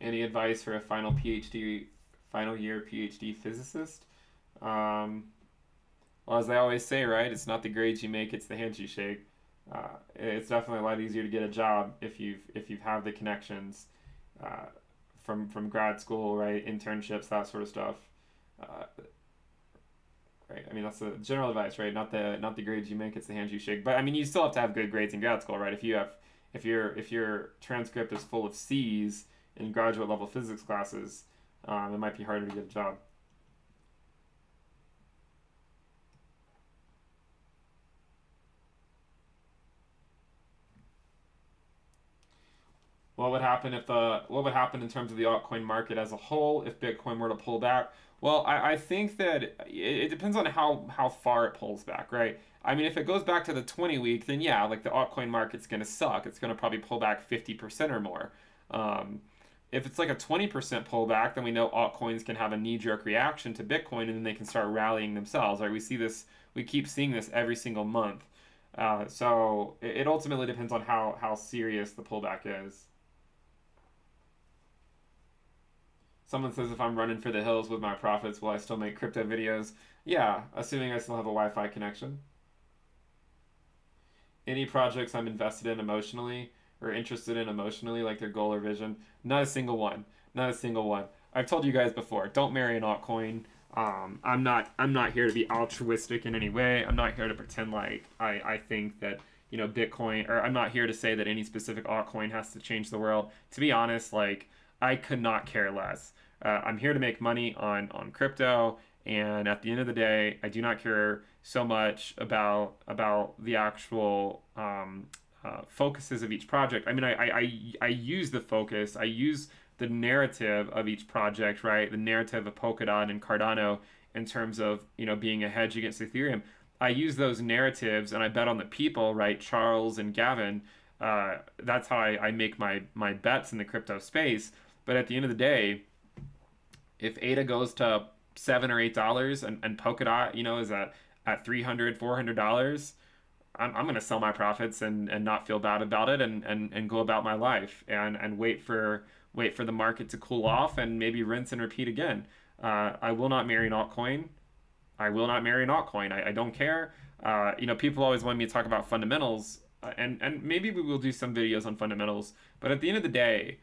S1: Any advice for a final year PhD physicist? Um, well, as they always say, right? It's not the grades you make; it's the hands you shake. It's definitely a lot easier to get a job if you've have the connections uh, from grad school, right? Internships, that sort of stuff. Uh, right. I mean, that's the general advice, right? Not the grades you make; it's the hands you shake. But I mean, you still have to have good grades in grad school, right? If your transcript is full of C's in graduate level physics classes, it might be harder to get a job. What would happen in terms of the altcoin market as a whole if Bitcoin were to pull back? Well, I think that it depends on how far it pulls back, right? I mean, if it goes back to the 20 week, then yeah, like the altcoin market's going to suck. It's going to probably pull back 50% or more. Um, if it's like a 20% pullback, then we know altcoins can have a knee-jerk reaction to Bitcoin and then they can start rallying themselves, right? We keep seeing this every single month. So it ultimately depends on how serious the pullback is. Someone says if I'm running for the hills with my profits, will I still make crypto videos? Yeah, assuming I still have a Wi-Fi connection. Any projects I'm invested in emotionally or interested in emotionally, like their goal or vision, not a single one. Not a single one. I've told you guys before, don't marry an altcoin. I'm not here to be altruistic in any way. I'm not here to pretend like I think that Bitcoin, or I'm not here to say that any specific altcoin has to change the world. To be honest, like I could not care less. I'm here to make money on crypto, and at the end of the day, I do not care so much about the actual focuses of each project. I mean, I use the focus, I use the narrative of each project, right? The narrative of Polkadot and Cardano in terms of being a hedge against Ethereum. I use those narratives and I bet on the people, right? Charles and Gavin. That's how I make my bets in the crypto space. But at the end of the day, if ADA goes to $7 or $8 and Polkadot, is at $300 $400, I'm going to sell my profits and not feel bad about it and go about my life and wait for the market to cool off and maybe rinse and repeat again. I will not marry an altcoin. I will not marry an altcoin. I don't care. People always want me to talk about fundamentals, and maybe we will do some videos on fundamentals. But at the end of the day,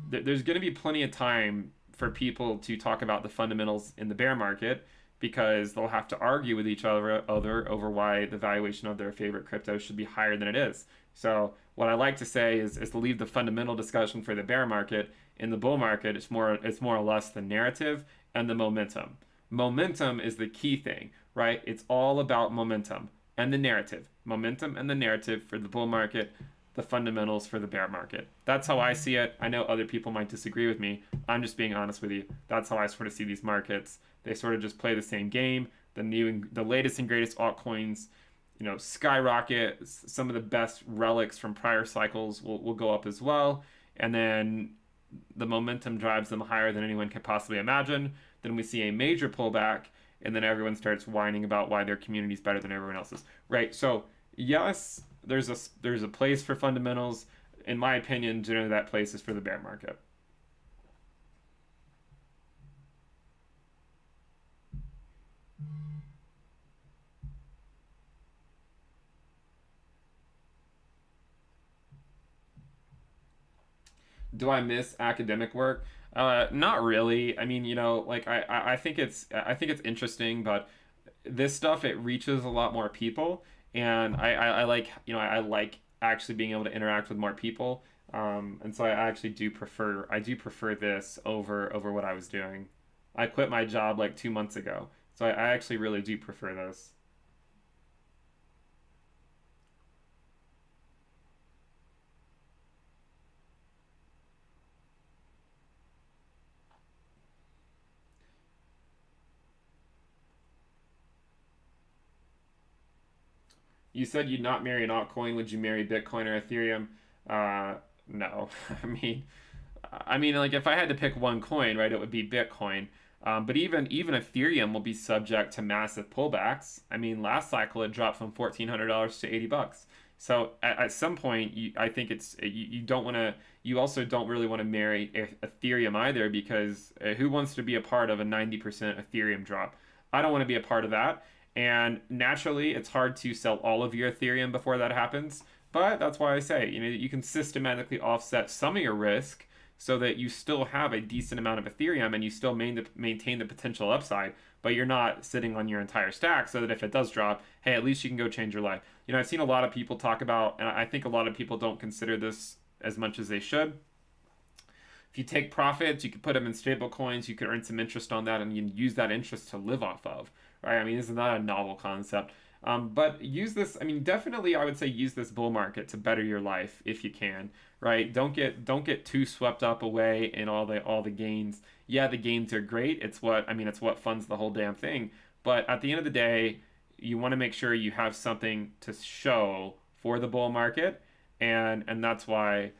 S1: there's going to be plenty of time for people to talk about the fundamentals in the bear market because they'll have to argue with each other over why the valuation of their favorite crypto should be higher than it is. So what I like to say is to leave the fundamental discussion for the bear market. In the bull market, it's more or less the narrative and the momentum. Momentum is the key thing, right? It's all about momentum and the narrative. Momentum and the narrative for the bull market, the fundamentals for the bear market. That's how I see it. I know other people might disagree with me. I'm just being honest with you. That's how I sort of see these markets. They sort of just play the same game. The latest and greatest altcoins, skyrocket. Some of the best relics from prior cycles will go up as well. And then the momentum drives them higher than anyone could possibly imagine. Then we see a major pullback, and then everyone starts whining about why their community is better than everyone else's. Right? So yes, there's a place for fundamentals. In my opinion, generally that place is for the bear market. Do I miss academic work? Not really. I mean, like I think it's interesting, but this stuff it reaches a lot more people, and I like I like actually being able to interact with more people. And so I actually do prefer this over what I was doing. I quit my job like 2 months ago, so I actually really do prefer this. You said you'd not marry an altcoin. Would you marry Bitcoin or Ethereum? Uh, no. I mean, like if I had to pick one coin, right, it would be Bitcoin. But even Ethereum will be subject to massive pullbacks. I mean, last cycle it dropped from $1,400 to $80. So at some point, I think you don't want to. You also don't really want to marry Ethereum either because who wants to be a part of a 90% Ethereum drop? I don't want to be a part of that. And naturally, it's hard to sell all of your Ethereum before that happens. But that's why I say, you can systematically offset some of your risk so that you still have a decent amount of Ethereum and you still maintain the potential upside, but you're not sitting on your entire stack so that if it does drop, hey, at least you can go change your life. I've seen a lot of people talk about, and I think a lot of people don't consider this as much as they should. If you take profits, you could put them in stable coins, you could earn some interest on that, and you can use that interest to live off of, right? I mean, this is not a novel concept. But use this. I mean, definitely, I would say use this bull market to better your life if you can, right? Don't get too swept up away in all the gains. Yeah, the gains are great. It's what funds the whole damn thing. But at the end of the day, you want to make sure you have something to show for the bull market, and that's why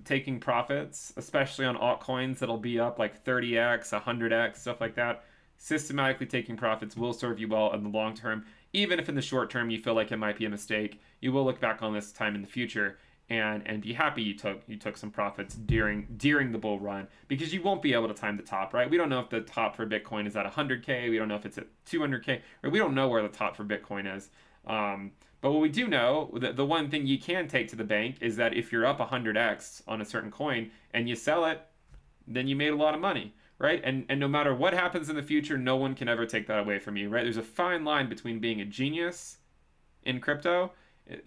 S1: taking profits, especially on altcoins that'll be up like 30x, 100x, stuff like that. Systematically taking profits will serve you well in the long term. Even if in the short term you feel like it might be a mistake, you will look back on this time in the future and be happy you took some profits during the bull run because you won't be able to time the top, right? We don't know if the top for Bitcoin is at 100K. We don't know if it's at 200K, or we don't know where the top for Bitcoin is. But what we do know, the one thing you can take to the bank is that if you're up 100x on a certain coin and you sell it, then you made a lot of money, right? And no matter what happens in the future, no one can ever take that away from you, right? There's a fine line between being a genius in crypto.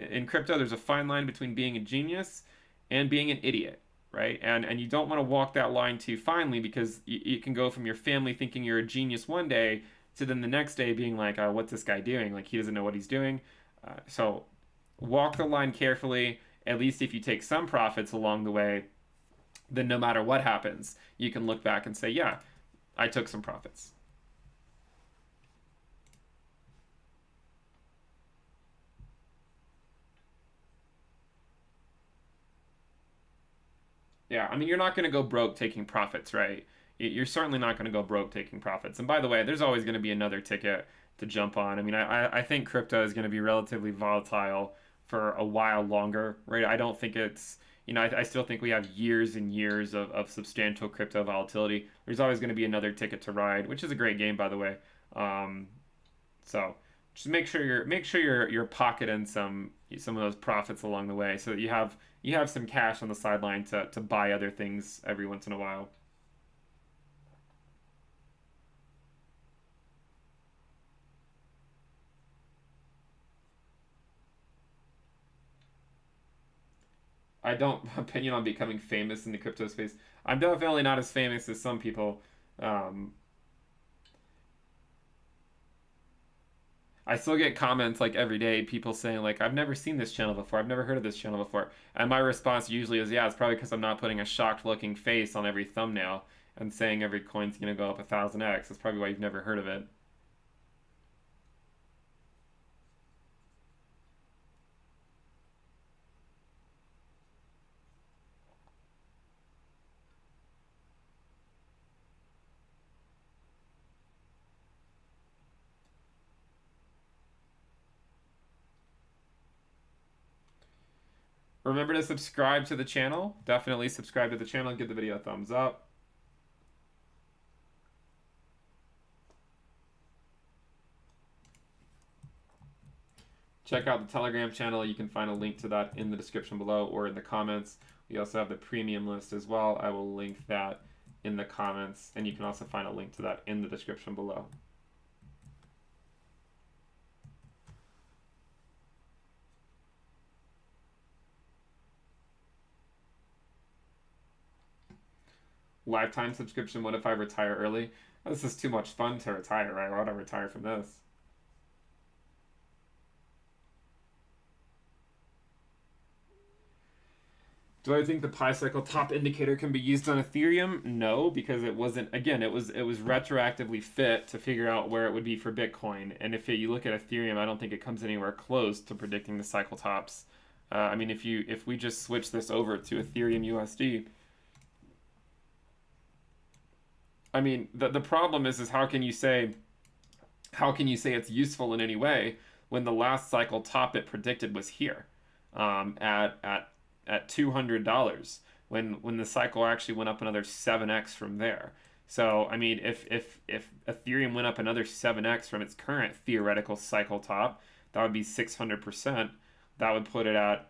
S1: In crypto, there's a fine line between being a genius and being an idiot, right? And you don't want to walk that line too finely because you can go from your family thinking you're a genius one day to then the next day being like, oh, what's this guy doing? Like, he doesn't know what he's doing. So walk the line carefully. At least if you take some profits along the way, then no matter what happens, you can look back and say, yeah, I took some profits. Yeah, I mean, you're not going to go broke taking profits, right? You're certainly not going to go broke taking profits. And by the way, there's always going to be another ticket to jump on. I mean, I think crypto is going to be relatively volatile for a while longer, right? I don't think it's, I still think we have years and years of substantial crypto volatility. There's always going to be another ticket to ride, which is a great game, by the way. Um, so just make sure you're pocketing some of those profits along the way, so that you have some cash on the sideline to buy other things every once in a while. I don't opinion on becoming famous in the crypto space. I'm definitely not as famous as some people. Um, I still get comments like every day, people saying like, "I've never seen this channel before. I've never heard of this channel before." And my response usually is, "Yeah, it's probably because I'm not putting a shocked-looking face on every thumbnail and saying every coin's gonna go up 1,000x. That's probably why you've never heard of it." Remember to subscribe to the channel. Definitely subscribe to the channel. Give the video a thumbs up. Check out the Telegram channel. You can find a link to that in the description below or in the comments. We also have the premium list as well. I will link that in the comments, and you can also find a link to that in the description below. Lifetime subscription. What if I retire early? This is too much fun to retire, right? Why would I retire from this? Do I think the pi cycle top indicator can be used on Ethereum? No, because it wasn't. Again, it was retroactively fit to figure out where it would be for Bitcoin. And if you look at Ethereum, I don't think it comes anywhere close to predicting the cycle tops. I mean, if we just switch this over to Ethereum USD, I mean, the problem is how can you say it's useful in any way when the last cycle top it predicted was here, at $200, when the cycle actually went up another 7x from there. So I mean, if Ethereum went up another 7x from its current theoretical cycle top, that would be 600%. That would put it at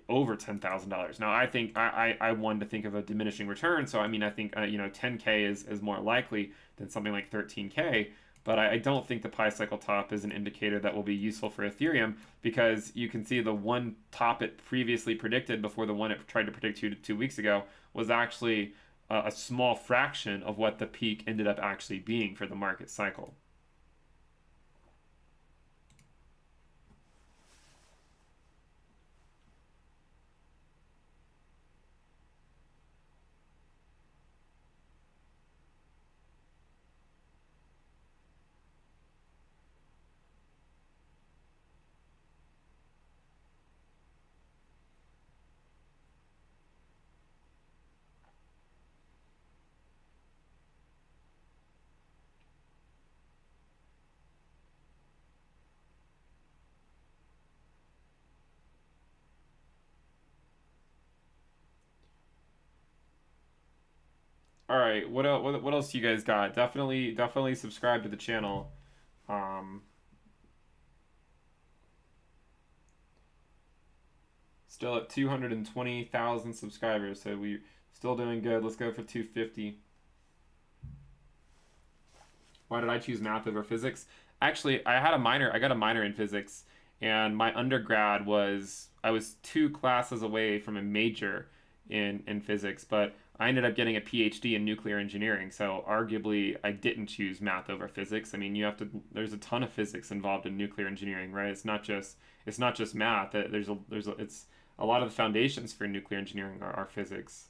S1: over $10,000. Now I think I wanted to think of a diminishing return, so I mean I think 10K is more likely than something like 13K. But I don't think the pi cycle top is an indicator that will be useful for Ethereum, because you can see the one top it previously predicted before the one it tried to predict 2 weeks ago was actually a small fraction of what the peak ended up actually being for the market cycle. All right, what else you guys got? Definitely subscribe to the channel. Um, Still at 220,000 subscribers, so we still doing good. Let's go for 250. Why did I choose math over physics? Actually, I got a minor in physics, and my undergrad I was 2 classes away from a major in physics, but I ended up getting a PhD in nuclear engineering. So arguably, I didn't choose math over physics. I mean, there's a ton of physics involved in nuclear engineering, right? It's not just math. It's a lot of the foundations for nuclear engineering are physics.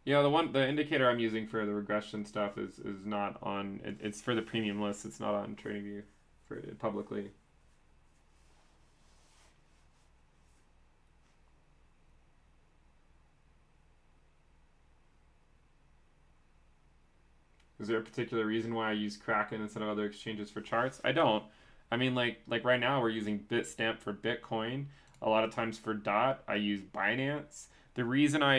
S1: Yeah, the indicator I'm using for the regression stuff is not on. It's for the premium list. It's not on TradingView for publicly. Is there a particular reason why I use Kraken instead of other exchanges for charts? I don't. I mean, like right now we're using Bitstamp for Bitcoin. A lot of times for DOT, I use Binance. The reason I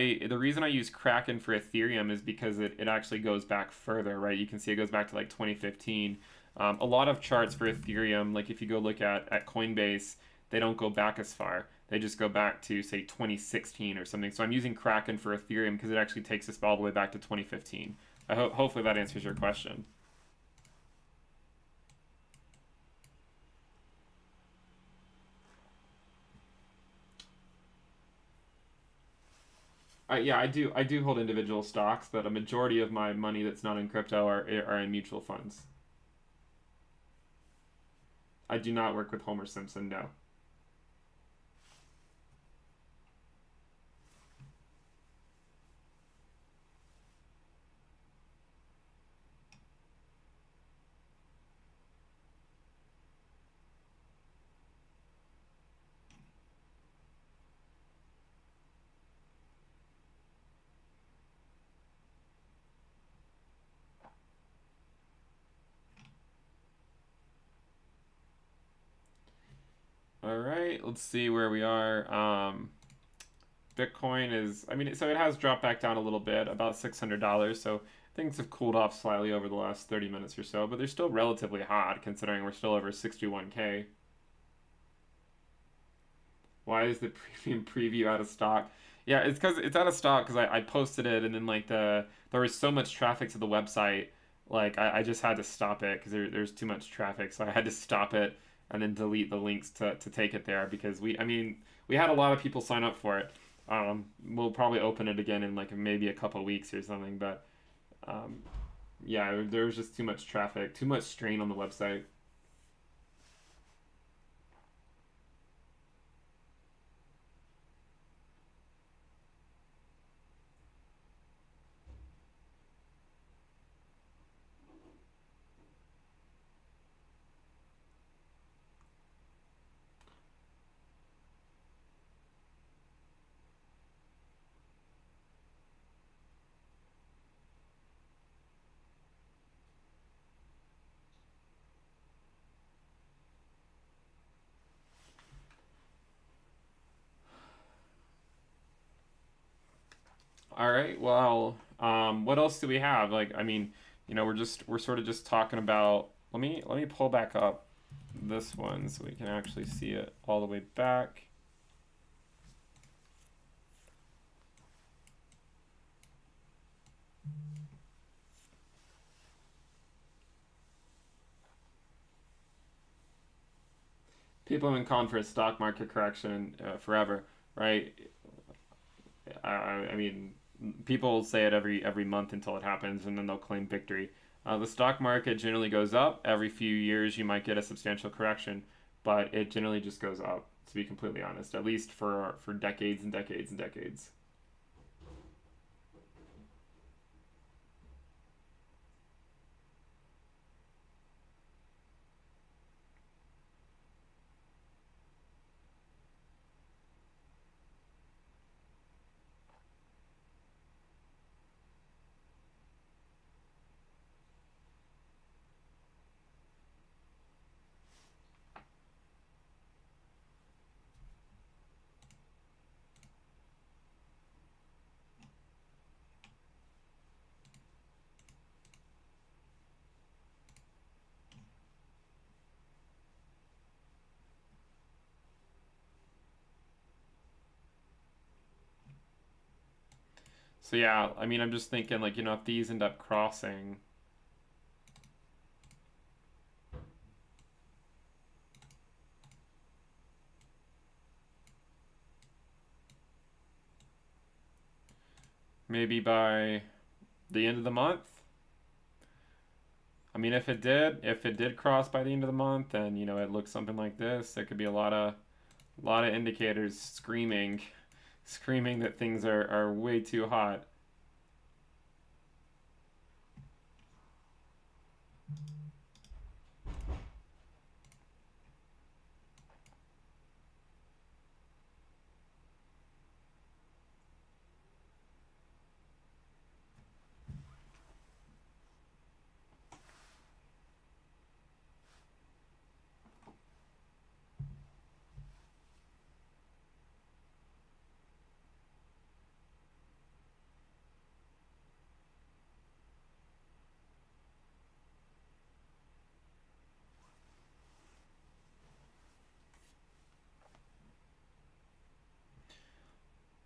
S1: use Kraken for Ethereum is because it actually goes back further, right? You can see it goes back to like 2015. A lot of charts for Ethereum, like if you go look at Coinbase, they don't go back as far. They just go back to say 2016 or something. So I'm using Kraken for Ethereum because it actually takes us all the way back to 2015. Hopefully that answers your question. Yeah, I do hold individual stocks, but a majority of my money that's not in crypto are in mutual funds. I do not work with Homer Simpson, no. All right, let's see where we are. Bitcoin is, I mean, so it has dropped back down a little bit, about $600. So things have cooled off slightly over the last 30 minutes or so, but they're still relatively hot considering we're still over 61K. Why is the premium preview out of stock? Yeah, it's because it's out of stock because I posted it and then like there was so much traffic to the website, like I just had to stop it because there's too much traffic, so I had to stop it. and then delete the links to take it there because we had a lot of people sign up for it. We'll probably open it again in like maybe a couple weeks or something, but um, yeah, there was just too much traffic, too much strain on the website. All right. Well, what else do we have? We're sort of just talking about. Let me pull back up this one so we can actually see it all the way back. People have been calling for a stock market correction forever, right? I mean, people say it every month until it happens, and then they'll claim victory. The stock market generally goes up every few years. You might get a substantial correction, but it generally just goes up. To be completely honest, at least for decades and decades and decades. So yeah, I'm just thinking like if these end up crossing, maybe by the end of the month. If it did cross by the end of the month, then it looks something like this. There could be a lot of indicators screaming that things are way too hot.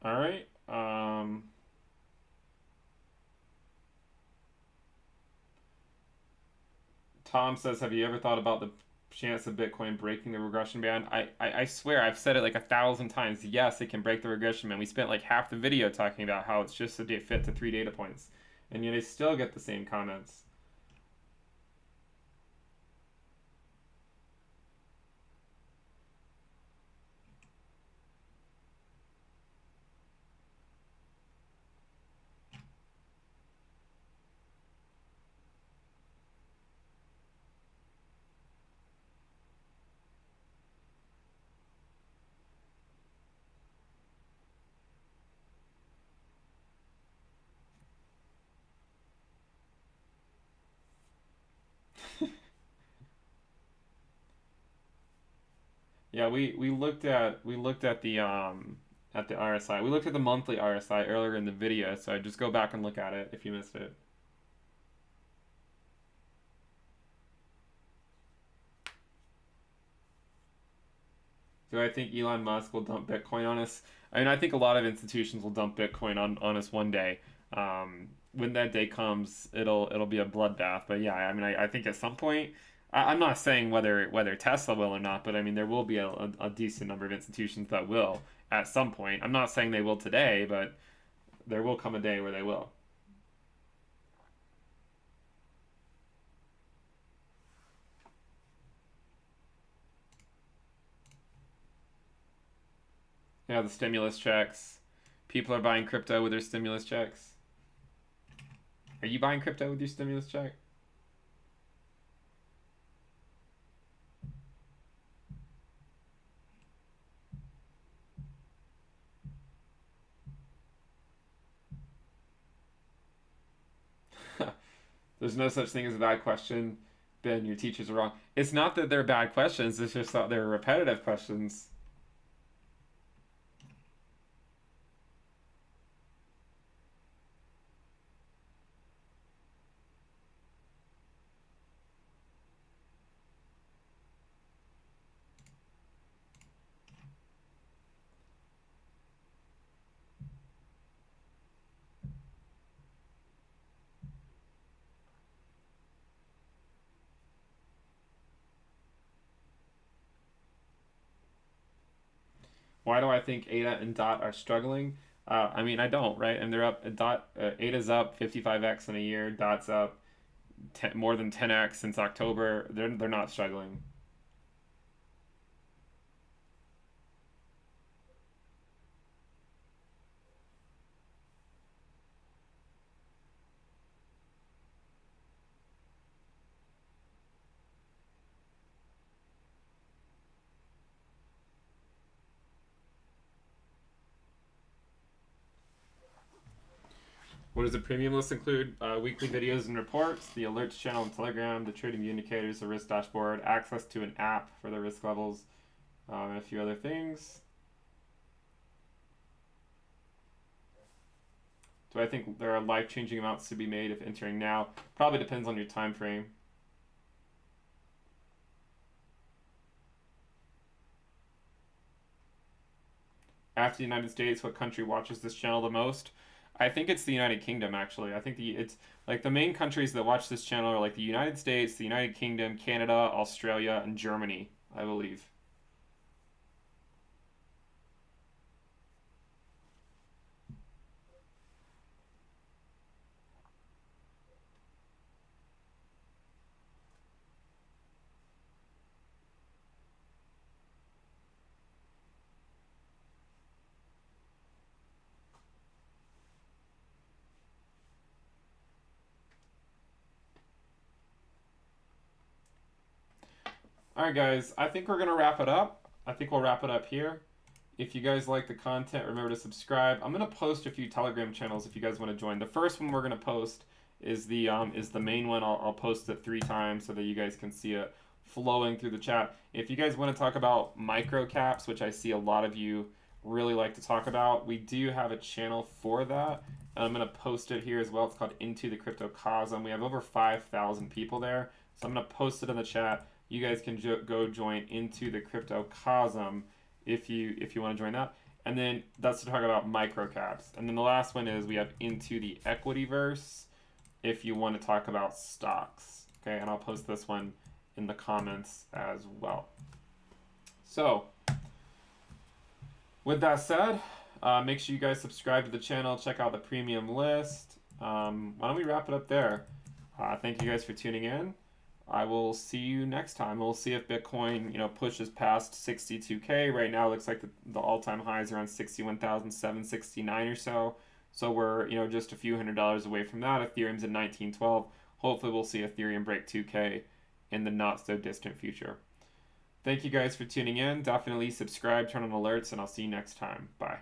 S1: All right. Tom says, "Have you ever thought about the chance of Bitcoin breaking the regression band?" I swear I've said it like 1,000 times. Yes, it can break the regression band. We spent like half the video talking about how it's just a fit to 3 data points, and yet I still get the same comments. Yeah, we looked at the RSI. We looked at the monthly RSI earlier in the video, so just go back and look at it if you missed it. Do I think Elon Musk will dump Bitcoin on us? I think a lot of institutions will dump Bitcoin on us one day. When that day comes, it'll be a bloodbath. But yeah, I think at some point, I'm not saying whether Tesla will or not, but I mean there will be a decent number of institutions that will at some point. I'm not saying they will today, but there will come a day where they will. Yeah, the stimulus checks. People are buying crypto with their stimulus checks. Are you buying crypto with your stimulus check? There's no such thing as a bad question. Ben, your teachers are wrong. It's not that they're bad questions, it's just that they're repetitive questions. Why do I think Ada and Dot are struggling? I mean, I don't, right? And they're up. Ada's up 55x in a year. Dot's up more than 10x since October. They're not struggling. What does the premium list include? Weekly videos and reports, the alerts channel on Telegram, the trading indicators, the risk dashboard, access to an app for the risk levels, and a few other things. Do I think there are life-changing amounts to be made if entering now? Probably depends on your time frame. After the United States, what country watches this channel the most? I think it's the United Kingdom, actually. I think it's like the main countries that watch this channel are like the United States, the United Kingdom, Canada, Australia, and Germany, I believe. All right, guys, I think we're going to wrap it up. I think we'll wrap it up here. If you guys like the content, remember to subscribe. I'm going to post a few Telegram channels if you guys want to join. The first one we're going to post is the main one. I'll post it 3 times so that you guys can see it flowing through the chat. If you guys want to talk about micro caps, which I see a lot of you really like to talk about, we do have a channel for that. And I'm going to post it here as well. It's called Into the Crypto Cosm. We have over 5,000 people there. So I'm going to post it in the chat. You guys can go join Into the Crypto Cosm if you want to join that. And then that's to talk about microcaps. And then the last one is we have Into the Equityverse if you want to talk about stocks. Okay, and I'll post this one in the comments as well. So, with that said, make sure you guys subscribe to the channel, check out the premium list. Why don't we wrap it up there? Thank you guys for tuning in. I will see you next time. We'll see if Bitcoin, pushes past 62K. Right now, it looks like the all-time highs are around 61,769 or so. So we're, just a few $100s away from that. Ethereum's at 1912. Hopefully, we'll see Ethereum break 2K in the not-so-distant future. Thank you guys for tuning in. Definitely subscribe, turn on alerts, and I'll see you next time. Bye.